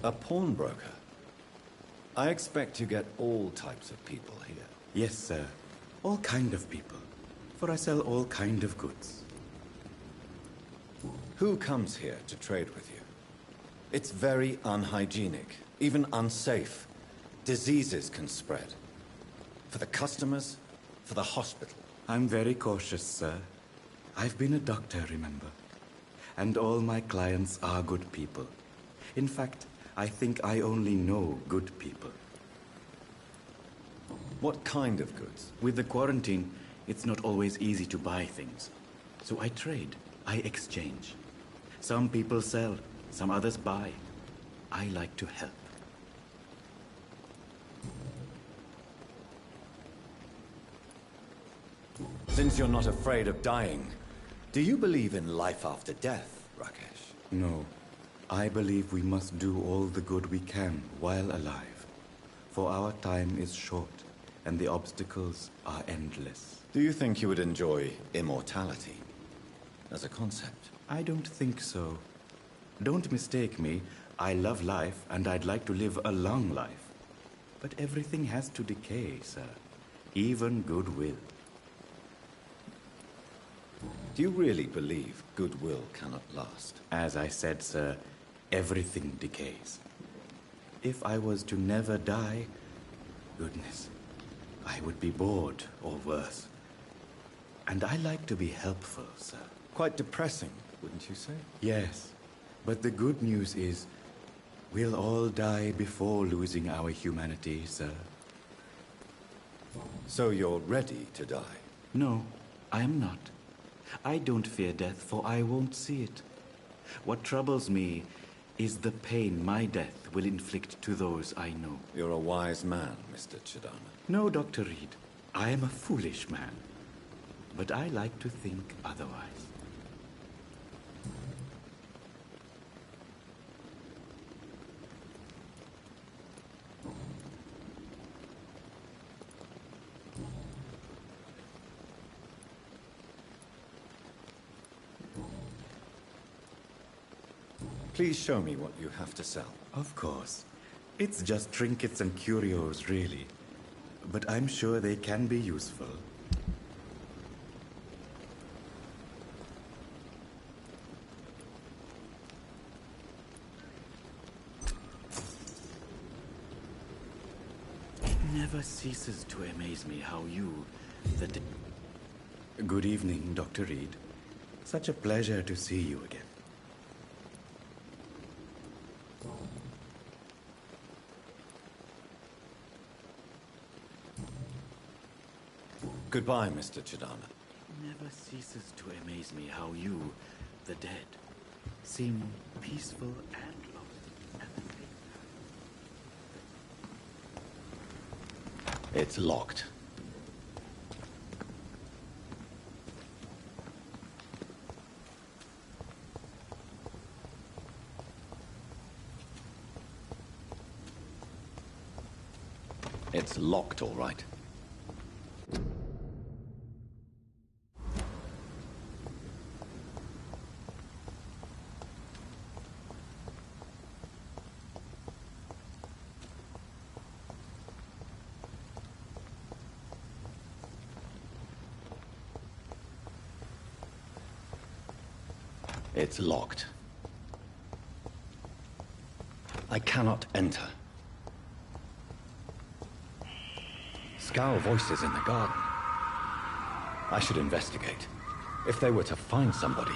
A pawnbroker? I expect you get all types of people here. Yes, sir. All kind of people. For I sell all kind of goods. Who comes here to trade with you? It's very unhygienic, even unsafe. Diseases can spread. For the customers, for the hospital. I'm very cautious, sir. I've been a doctor, remember? And all my clients are good people. In fact, I think I only know good people. What kind of goods? With the quarantine, it's not always easy to buy things. So I trade, I exchange. Some people sell, some others buy. I like to help. Since you're not afraid of dying, do you believe in life after death, Rakesh? No. I believe we must do all the good we can while alive. For our time is short, and the obstacles are endless. Do you think you would enjoy immortality as a concept? I don't think so. Don't mistake me. I love life, and I'd like to live a long life. But everything has to decay, sir. Even goodwill. Do you really believe goodwill cannot last? As I said, sir, everything decays. If I was to never die, goodness, I would be bored or worse. And I like to be helpful, sir. Quite depressing, wouldn't you say? Yes, but the good news is we'll all die before losing our humanity, sir. So you're ready to die? No, I am not. I don't fear death, for I won't see it. What troubles me is the pain my death will inflict to those I know. You're a wise man, Mr. Chidana. No, Dr. Reed. I am a foolish man, but I like to think otherwise. Please show me what you have to sell. Of course. It's just trinkets and curios, really. But I'm sure they can be useful. It never ceases to amaze me how you, Good evening, Dr. Reed. Such a pleasure to see you again. Goodbye, Mr. Chidana. It never ceases to amaze me how you, the dead, seem peaceful and lost at the same time. It's locked. It's locked, all right. It's locked. I cannot enter. Scowl voices in the garden. I should investigate. If they were to find somebody.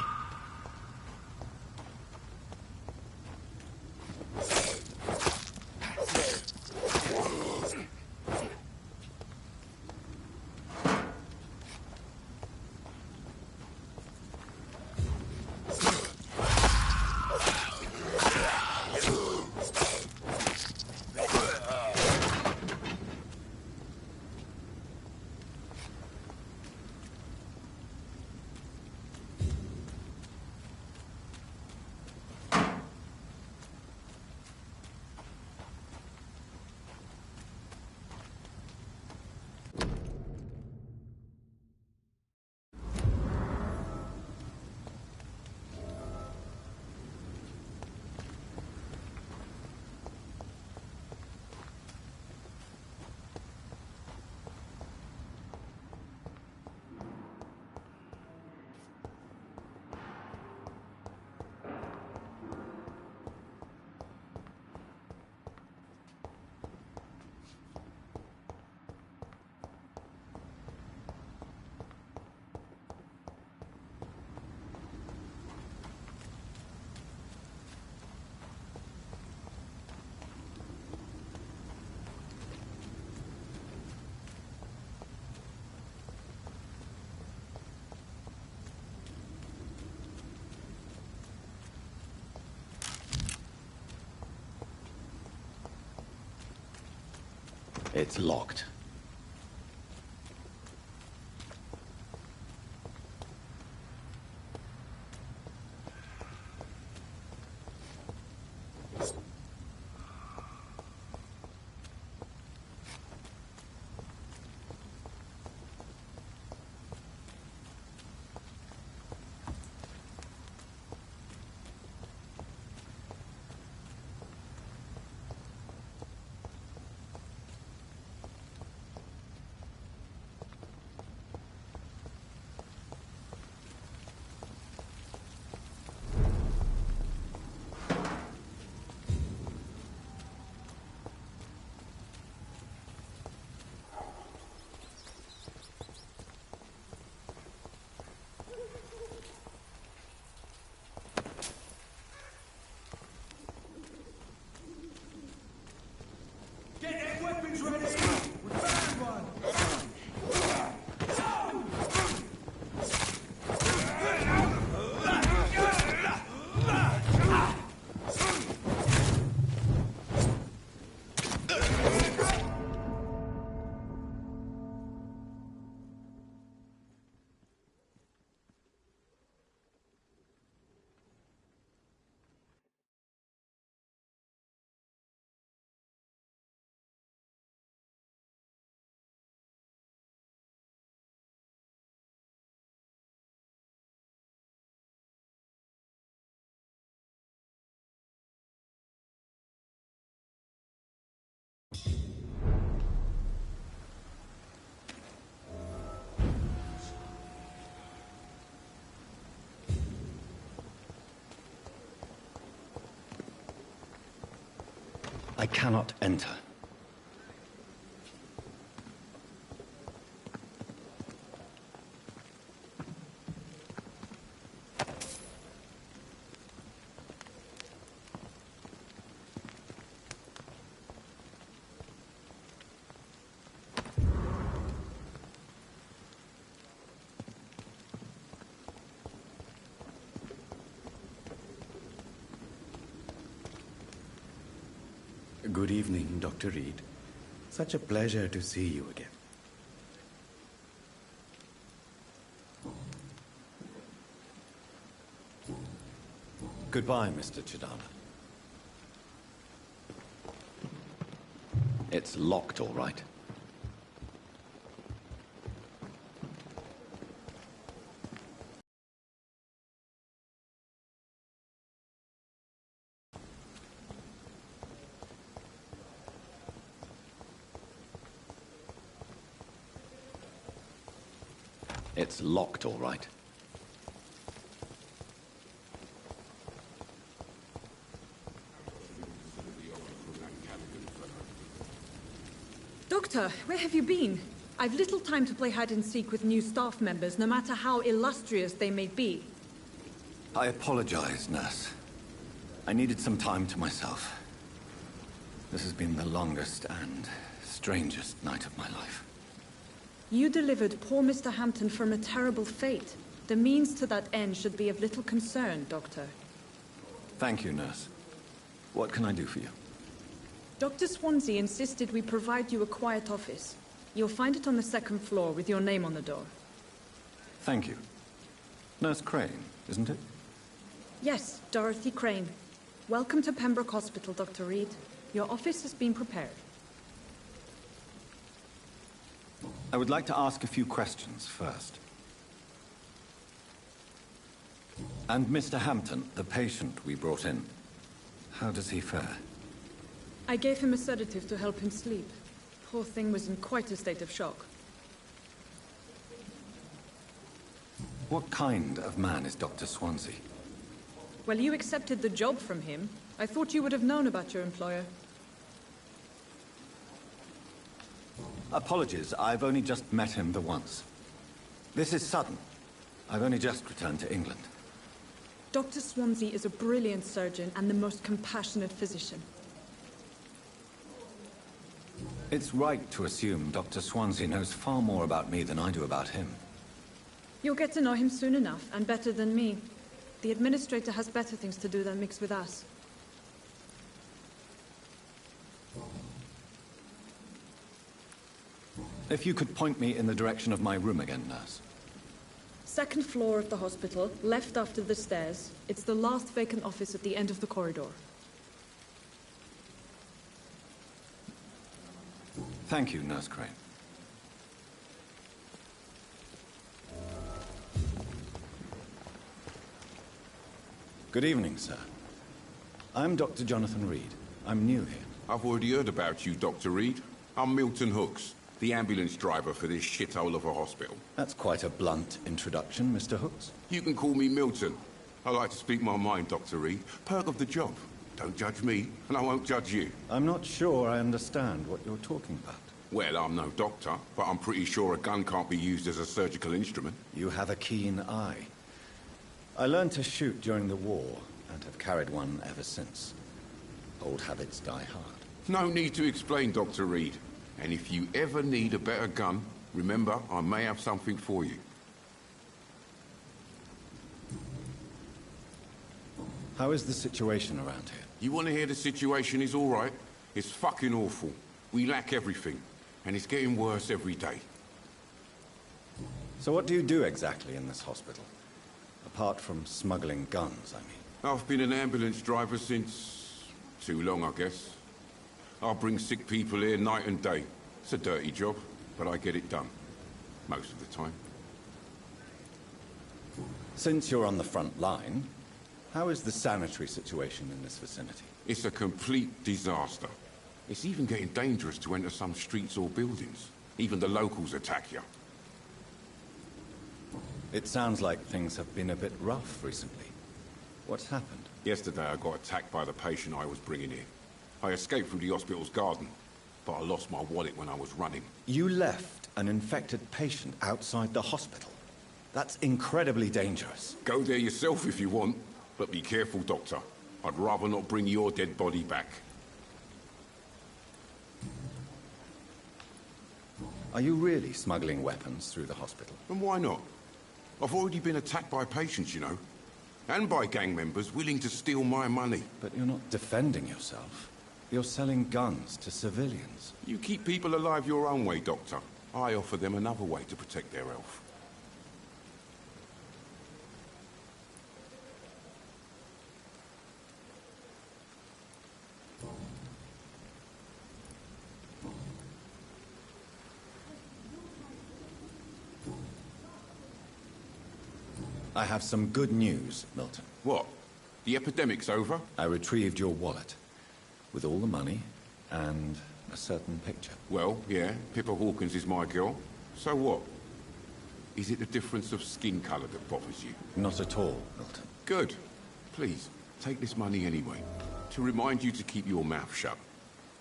It's locked. I cannot enter. Good evening, Dr. Reed. Such a pleasure to see you again. Goodbye, Mr. Chidana. It's locked, all right. It's locked, all right. Doctor, where have you been? I've little time to play hide and seek with new staff members, no matter how illustrious they may be. I apologize, nurse. I needed some time to myself. This has been the longest and strangest night of my life. You delivered poor Mr. Hampton from a terrible fate. The means to that end should be of little concern, Doctor. Thank you, nurse. What can I do for you? Dr. Swansea insisted we provide you a quiet office. You'll find it on the second floor with your name on the door. Thank you. Nurse Crane, isn't it? Yes, Dorothy Crane. Welcome to Pembroke Hospital, Dr. Reed. Your office has been prepared. I would like to ask a few questions first. And Mr. Hampton, the patient we brought in, how does he fare? I gave him a sedative to help him sleep. Poor thing was in quite a state of shock. What kind of man is Dr. Swansea? Well, you accepted the job from him. I thought you would have known about your employer. Apologies, I've only just met him the once. This is sudden. I've only just returned to England. Dr. Swansea is a brilliant surgeon and the most compassionate physician. It's right to assume Dr. Swansea knows far more about me than I do about him. You'll get to know him soon enough, and better than me. The administrator has better things to do than mix with us. If you could point me in the direction of my room again, nurse. Second floor of the hospital, left after the stairs. It's the last vacant office at the end of the corridor. Thank you, Nurse Crane. Good evening, sir. I'm Dr. Jonathan Reed. I'm new here. I've already heard about you, Dr. Reed. I'm Milton Hooks, the ambulance driver for this shithole of a hospital. That's quite a blunt introduction, Mr. Hooks. You can call me Milton. I like to speak my mind, Dr. Reed. Perk of the job. Don't judge me, and I won't judge you. I'm not sure I understand what you're talking about. Well, I'm no doctor, but I'm pretty sure a gun can't be used as a surgical instrument. You have a keen eye. I learned to shoot during the war, and have carried one ever since. Old habits die hard. No need to explain, Dr. Reed. And if you ever need a better gun, remember, I may have something for you. How is the situation around here? You want to hear the situation is all right? It's fucking awful. We lack everything, and it's getting worse every day. So what do you do exactly in this hospital? Apart from smuggling guns, I mean. I've been an ambulance driver since... too long, I guess. I bring sick people here night and day. It's a dirty job, but I get it done. Most of the time. Since you're on the front line, how is the sanitary situation in this vicinity? It's a complete disaster. It's even getting dangerous to enter some streets or buildings. Even the locals attack you. It sounds like things have been a bit rough recently. What's happened? Yesterday I got attacked by the patient I was bringing here. I escaped through the hospital's garden, but I lost my wallet when I was running. You left an infected patient outside the hospital. That's incredibly dangerous. Go there yourself if you want, but be careful, Doctor. I'd rather not bring your dead body back. Are you really smuggling weapons through the hospital? And why not? I've already been attacked by patients, you know. And by gang members willing to steal my money. But you're not defending yourself. You're selling guns to civilians. You keep people alive your own way, Doctor. I offer them another way to protect their health. I have some good news, Milton. What? The epidemic's over? I retrieved your wallet, with all the money and a certain picture. Well, yeah, Pippa Hawkins is my girl. So what? Is it the difference of skin colour that bothers you? Not at all, Milton. Good. Please, take this money anyway. To remind you to keep your mouth shut.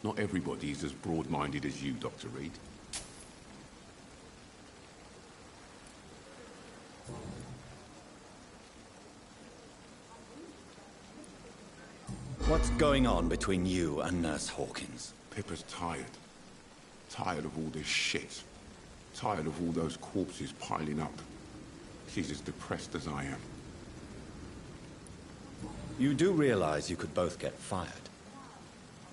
Not everybody is as broad-minded as you, Dr. Reed. What's going on between you and Nurse Hawkins? Pippa's tired. Tired of all this shit. Tired of all those corpses piling up. She's as depressed as I am. You do realize you could both get fired.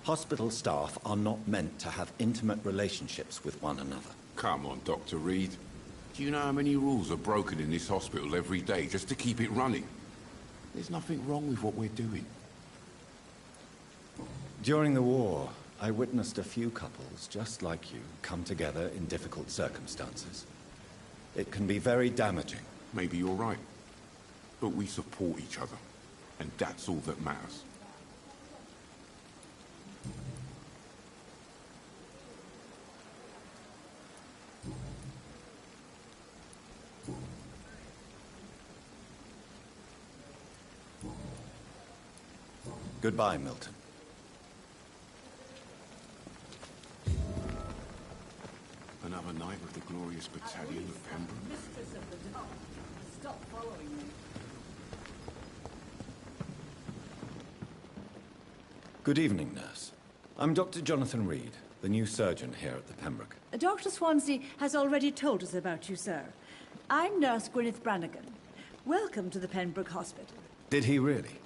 Hospital staff are not meant to have intimate relationships with one another. Come on, Dr. Reed. Do you know how many rules are broken in this hospital every day just to keep it running? There's nothing wrong with what we're doing. During the war, I witnessed a few couples just like you come together in difficult circumstances. It can be very damaging. Maybe you're right. But we support each other. And that's all that matters. Goodbye, Milton. Another night with the glorious battalion of Pembroke. Mistress of the dark. Stop following me. Good evening, nurse. I'm Dr. Jonathan Reed, the new surgeon here at the Pembroke. Dr. Swansea has already told us about you, sir. I'm Nurse Gwyneth Brannigan. Welcome to the Pembroke Hospital. Did he really?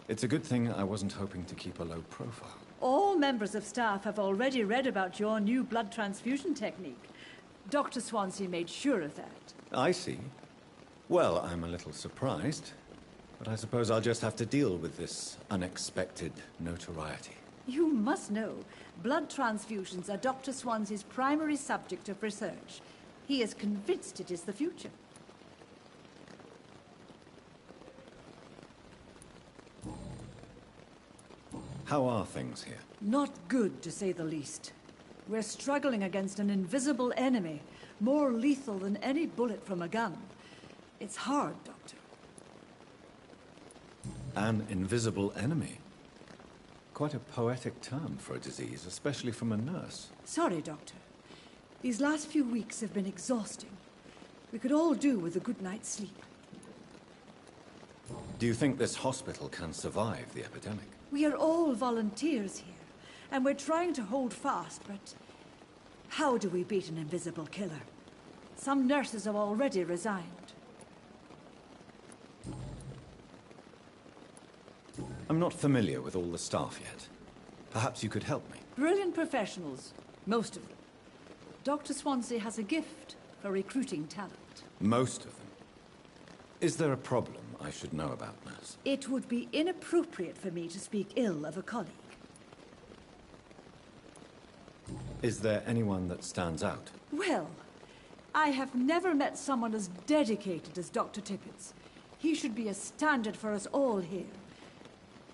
It's a good thing I wasn't hoping to keep a low profile. All members of staff have already read about your new blood transfusion technique. Dr. Swansea made sure of that. I see. Well, I'm a little surprised, but I suppose I'll just have to deal with this unexpected notoriety. You must know, blood transfusions are Dr. Swansea's primary subject of research. He is convinced it is the future. How are things here? Not good, to say the least. We're struggling against an invisible enemy, more lethal than any bullet from a gun. It's hard, Doctor. An invisible enemy? Quite a poetic term for a disease, especially from a nurse. Sorry, Doctor. These last few weeks have been exhausting. We could all do with a good night's sleep. Do you think this hospital can survive the epidemic? We are all volunteers here, and we're trying to hold fast, but how do we beat an invisible killer? Some nurses have already resigned. I'm not familiar with all the staff yet. Perhaps you could help me. Brilliant professionals, most of them. Dr. Swansea has a gift for recruiting talent. Most of them? Is there a problem I should know about, nurse? It would be inappropriate for me to speak ill of a colleague. Is there anyone that stands out? Well, I have never met someone as dedicated as Dr. Tippett's. He should be a standard for us all here.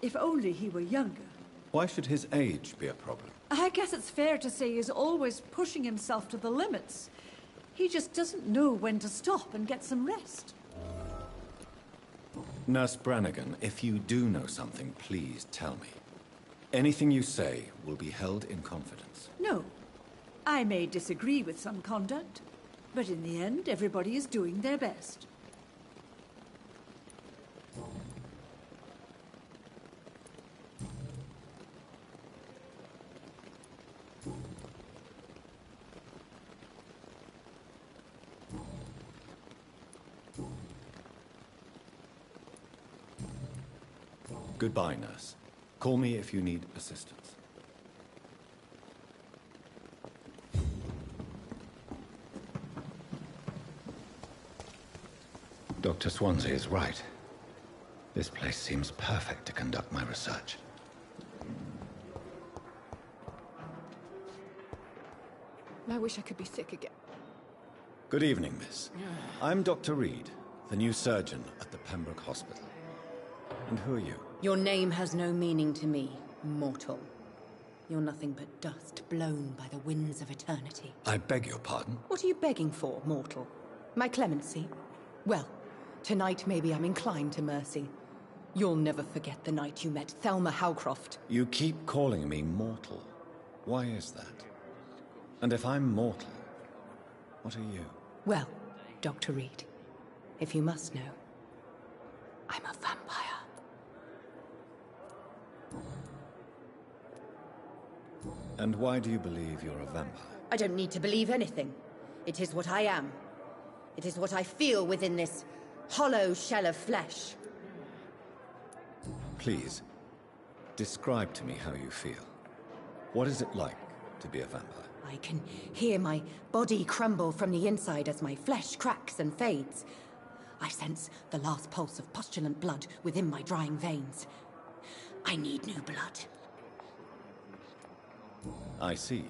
If only he were younger. Why should his age be a problem? I guess it's fair to say he's always pushing himself to the limits. He just doesn't know when to stop and get some rest. Nurse Brannigan, if you do know something, please tell me. Anything you say will be held in confidence. No. I may disagree with some conduct, but in the end, everybody is doing their best. Goodbye, nurse. Call me if you need assistance. Dr. Swansea is right. This place seems perfect to conduct my research. I wish I could be sick again. Good evening, miss. I'm Dr. Reed, the new surgeon at the Pembroke Hospital. And who are you? Your name has no meaning to me, mortal. You're nothing but dust blown by the winds of eternity. I beg your pardon? What are you begging for, mortal? My clemency? Well, tonight maybe I'm inclined to mercy. You'll never forget the night you met Thelma Howcroft. You keep calling me mortal. Why is that? And if I'm mortal, what are you? Well, Dr. Reed, if you must know, I'm a vampire. And why do you believe you're a vampire? I don't need to believe anything. It is what I am. It is what I feel within this hollow shell of flesh. Please, describe to me how you feel. What is it like to be a vampire? I can hear my body crumble from the inside as my flesh cracks and fades. I sense the last pulse of pustulant blood within my drying veins. I need new blood. I see.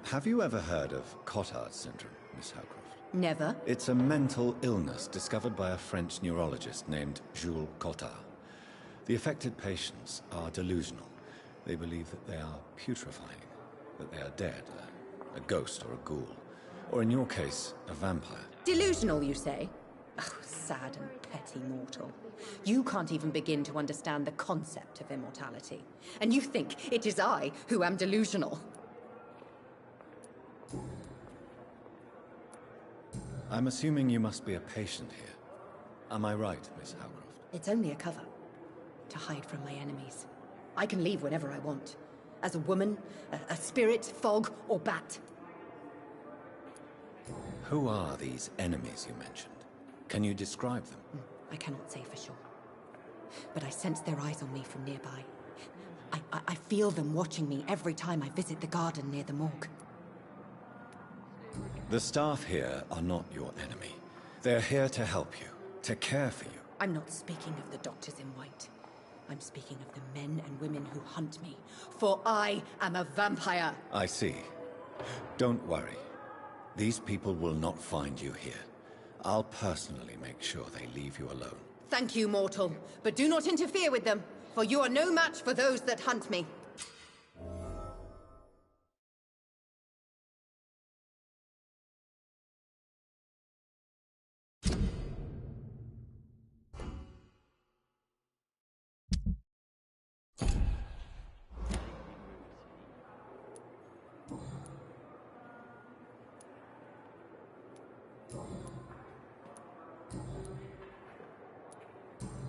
Have you ever heard of Cotard syndrome, Miss Howcroft? Never. It's a mental illness discovered by a French neurologist named Jules Cotard. The affected patients are delusional. They believe that they are putrefying, that they are dead, a ghost or a ghoul, or in your case, a vampire. Delusional, you say? Oh, sad and petty mortal. You can't even begin to understand the concept of immortality. And you think it is I who am delusional. I'm assuming you must be a patient here. Am I right, Miss Howcroft? It's only a cover. To hide from my enemies. I can leave whenever I want. As a woman, a spirit, fog, or bat. Who are these enemies you mentioned? Can you describe them? I cannot say for sure. But I sense their eyes on me from nearby. I feel them watching me every time I visit the garden near the morgue. The staff here are not your enemy. They're here to help you, to care for you. I'm not speaking of the doctors in white. I'm speaking of the men and women who hunt me. For I am a vampire. I see. Don't worry. These people will not find you here. I'll personally make sure they leave you alone. Thank you, mortal. But do not interfere with them, for you are no match for those that hunt me.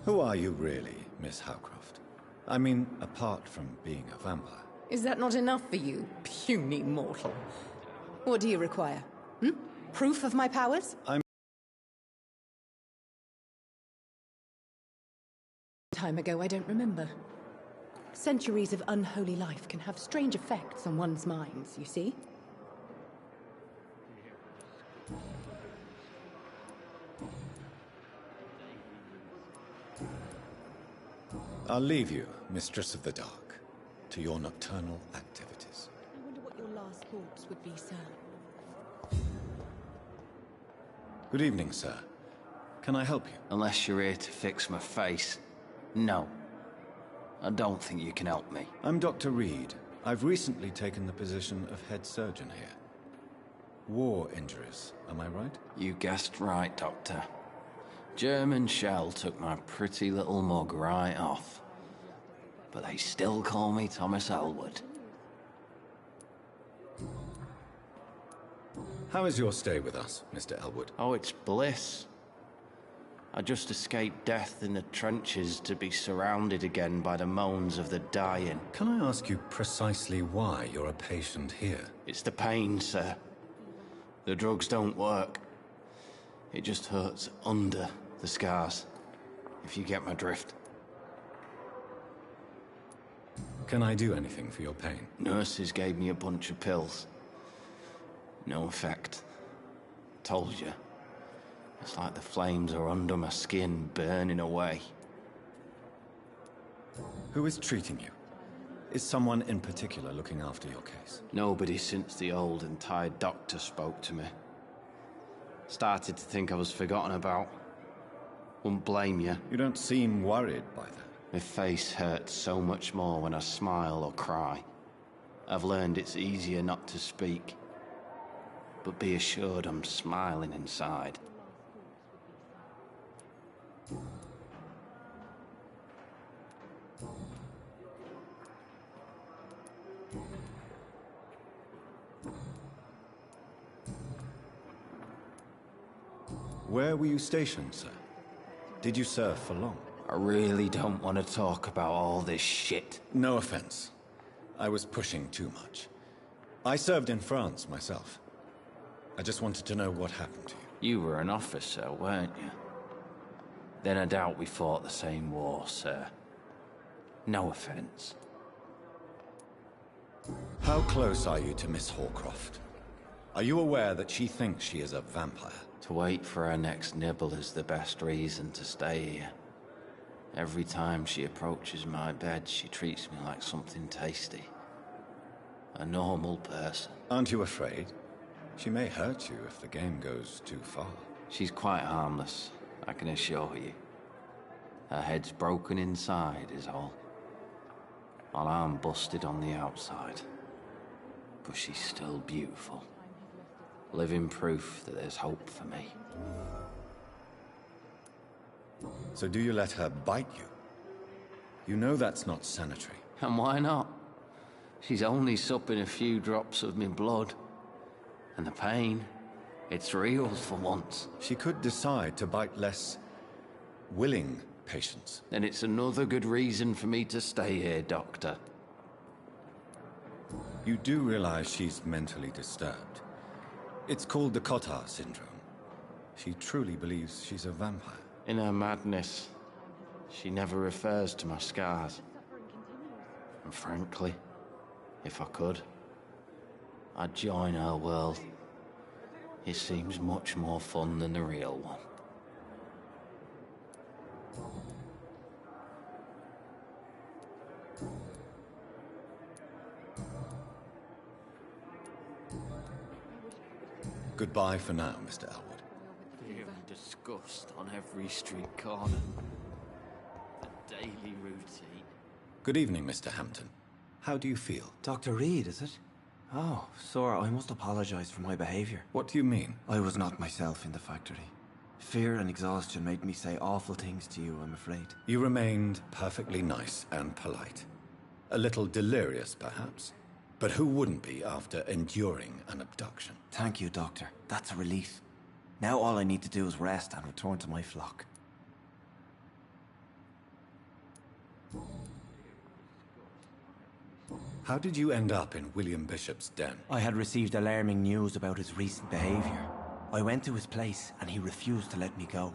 Who are you really, Miss Howcroft? I mean, apart from being a vampire. Is that not enough for you, puny mortal? What do you require? Proof of my powers? Time ago, I don't remember. Centuries of unholy life can have strange effects on one's minds, you see? I'll leave you, Mistress of the Dark, to your nocturnal activities. I wonder what your last thoughts would be, sir. Good evening, sir. Can I help you? Unless you're here to fix my face. No. I don't think you can help me. I'm Dr. Reed. I've recently taken the position of head surgeon here. War injuries, am I right? You guessed right, Doctor. German shell took my pretty little mug right off. but they still call me Thomas Elwood. How is your stay with us, Mr. Elwood? Oh, it's bliss. I just escaped death in the trenches to be surrounded again by the moans of the dying. Can I ask you precisely why you're a patient here? It's the pain, sir. The drugs don't work. It just hurts under the scars, if you get my drift. Can I do anything for your pain? Nurses gave me a bunch of pills. No effect. Told you. It's like the flames are under my skin, burning away. Who is treating you? Is someone in particular looking after your case? Nobody since the old and tired doctor spoke to me. Started to think I was forgotten about. Wouldn't blame you. You don't seem worried by that. My face hurts so much more when I smile or cry. I've learned it's easier not to speak. But be assured I'm smiling inside. Where were you stationed, sir? Did you serve for long? I really don't want to talk about all this shit. No offense. I was pushing too much. I served in France myself. I just wanted to know what happened to you. You were an officer, weren't you? Then I doubt we fought the same war, sir. No offense. How close are you to Miss Horcroft? Are you aware that she thinks she is a vampire? To wait for her next nibble is the best reason to stay here. Every time she approaches my bed, she treats me like something tasty. A normal person. Aren't you afraid? She may hurt you if the game goes too far. She's quite harmless, I can assure you. Her head's broken inside is all. While I'm busted on the outside. But she's still beautiful. Living proof that there's hope for me. So do you let her bite you? You know that's not sanitary. And why not? She's only supping a few drops of me blood. And the pain, it's real for once. She could decide to bite less willing patients. Then it's another good reason for me to stay here, Doctor. You do realize she's mentally disturbed. It's called the Cotard syndrome. She truly believes she's a vampire. In her madness, she never refers to my scars. And frankly, if I could, I'd join her world. It seems much more fun than the real one. Goodbye for now, Mr. Elwood. Fear and disgust on every street corner. The daily routine. Good evening, Mr. Hampton. How do you feel? Dr. Reed, is it? Oh, sir, I must apologize for my behavior. What do you mean? I was not myself in the factory. Fear and exhaustion made me say awful things to you, I'm afraid. You remained perfectly nice and polite. A little delirious, perhaps. But who wouldn't be after enduring an abduction? Thank you, Doctor. That's a relief. Now all I need to do is rest and return to my flock. How did you end up in William Bishop's den? I had received alarming news about his recent behavior. I went to his place and he refused to let me go.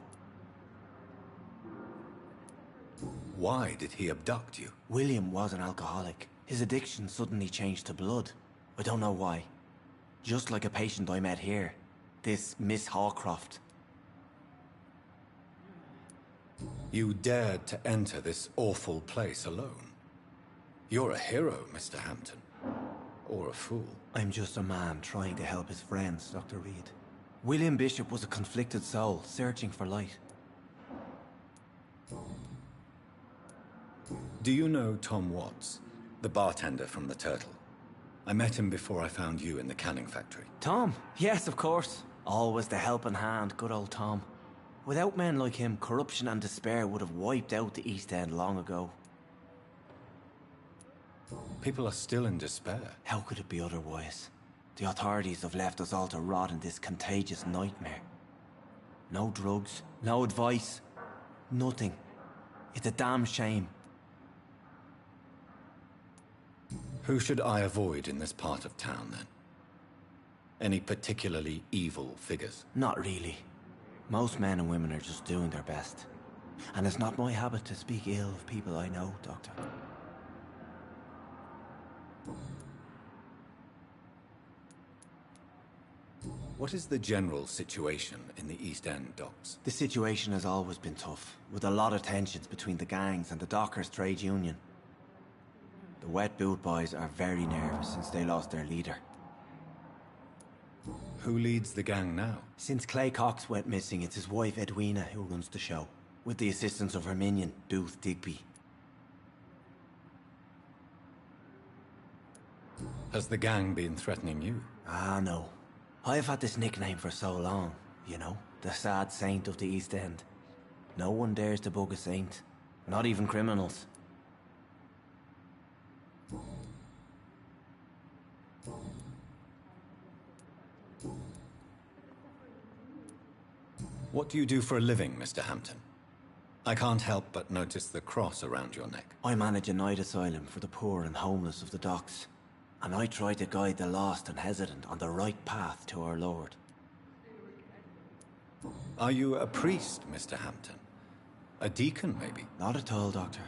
Why did he abduct you? William was an alcoholic. His addiction suddenly changed to blood. I don't know why. Just like a patient I met here. This Miss Hawcroft. You dared to enter this awful place alone. You're a hero, Mr. Hampton. Or a fool. I'm just a man trying to help his friends, Dr. Reed. William Bishop was a conflicted soul, searching for light. Do you know Tom Watts, the bartender from the Turtle? I met him before I found you in the canning factory. Tom? Yes, of course. Always the helping hand, good old Tom. Without men like him, corruption and despair would have wiped out the East End long ago. People are still in despair. How could it be otherwise? The authorities have left us all to rot in this contagious nightmare. No drugs, no advice, nothing. It's a damn shame. Who should I avoid in this part of town, then? Any particularly evil figures? Not really. Most men and women are just doing their best. And it's not my habit to speak ill of people I know, Doctor. What is the general situation in the East End, Docs? The situation has always been tough, with a lot of tensions between the gangs and the Dockers' trade union. The Wet Boot Boys are very nervous since they lost their leader. Who leads the gang now? Since Clay Cox went missing, it's his wife Edwina who runs the show, with the assistance of her minion, Booth Digby. Has the gang been threatening you? Ah, no. I've had this nickname for so long, you know, the sad saint of the East End. No one dares to bug a saint, not even criminals. What do you do for a living, Mr. Hampton? I can't help but notice the cross around your neck. I manage a night asylum for the poor and homeless of the docks, and I try to guide the lost and hesitant on the right path to our Lord. Are you a priest, Mr. Hampton? A deacon, maybe? Not at all, Doctor.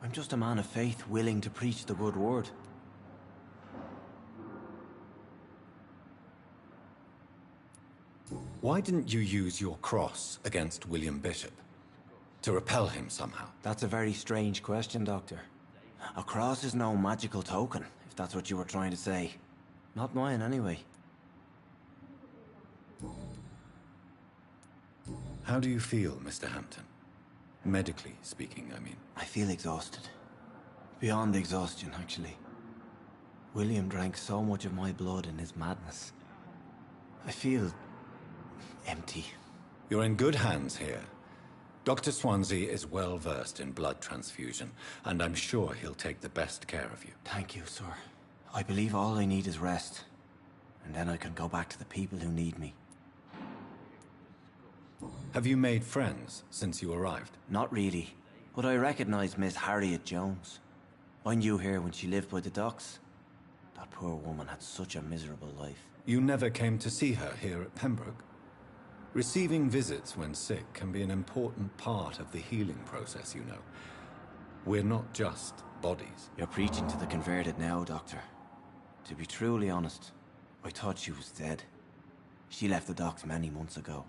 I'm just a man of faith willing to preach the good word. Why didn't you use your cross against William Bishop? To repel him somehow? That's a very strange question, Doctor. A cross is no magical token, if that's what you were trying to say. Not mine, anyway. How do you feel, Mr. Hampton? Medically speaking, I mean. I feel exhausted. Beyond exhaustion, actually. William drank so much of my blood in his madness. I feel empty. You're in good hands here. Dr. Swansea is well versed in blood transfusion, and I'm sure he'll take the best care of you. Thank you, sir. I believe all I need is rest, and then I can go back to the people who need me. Have you made friends since you arrived? Not really, but I recognize Miss Harriet Jones. I knew her when she lived by the docks. That poor woman had such a miserable life. You never came to see her here at Pembroke? Receiving visits when sick can be an important part of the healing process, you know. We're not just bodies. You're preaching to the converted now, Doctor. To be truly honest, I thought she was dead. She left the docks many months ago.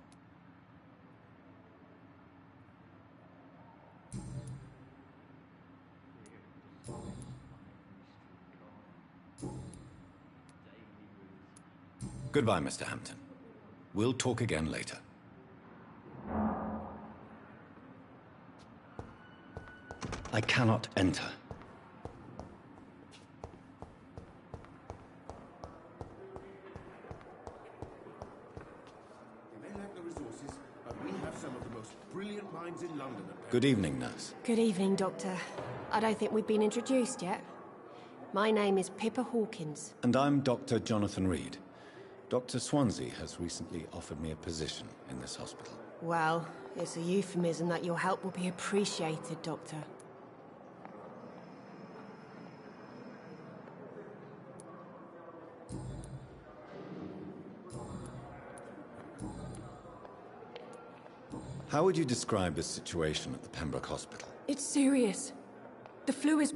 Goodbye, Mr. Hampton. We'll talk again later. I cannot enter. They may lack the resources, but we have some of the most brilliant minds in London. Good evening, nurse. Good evening, Doctor. I don't think we've been introduced yet. My name is Pippa Hawkins. And I'm Dr. Jonathan Reed. Dr. Swansea has recently offered me a position in this hospital. Well, it's a euphemism that your help will be appreciated, Doctor. How would you describe the situation at the Pembroke Hospital? It's serious. The flu is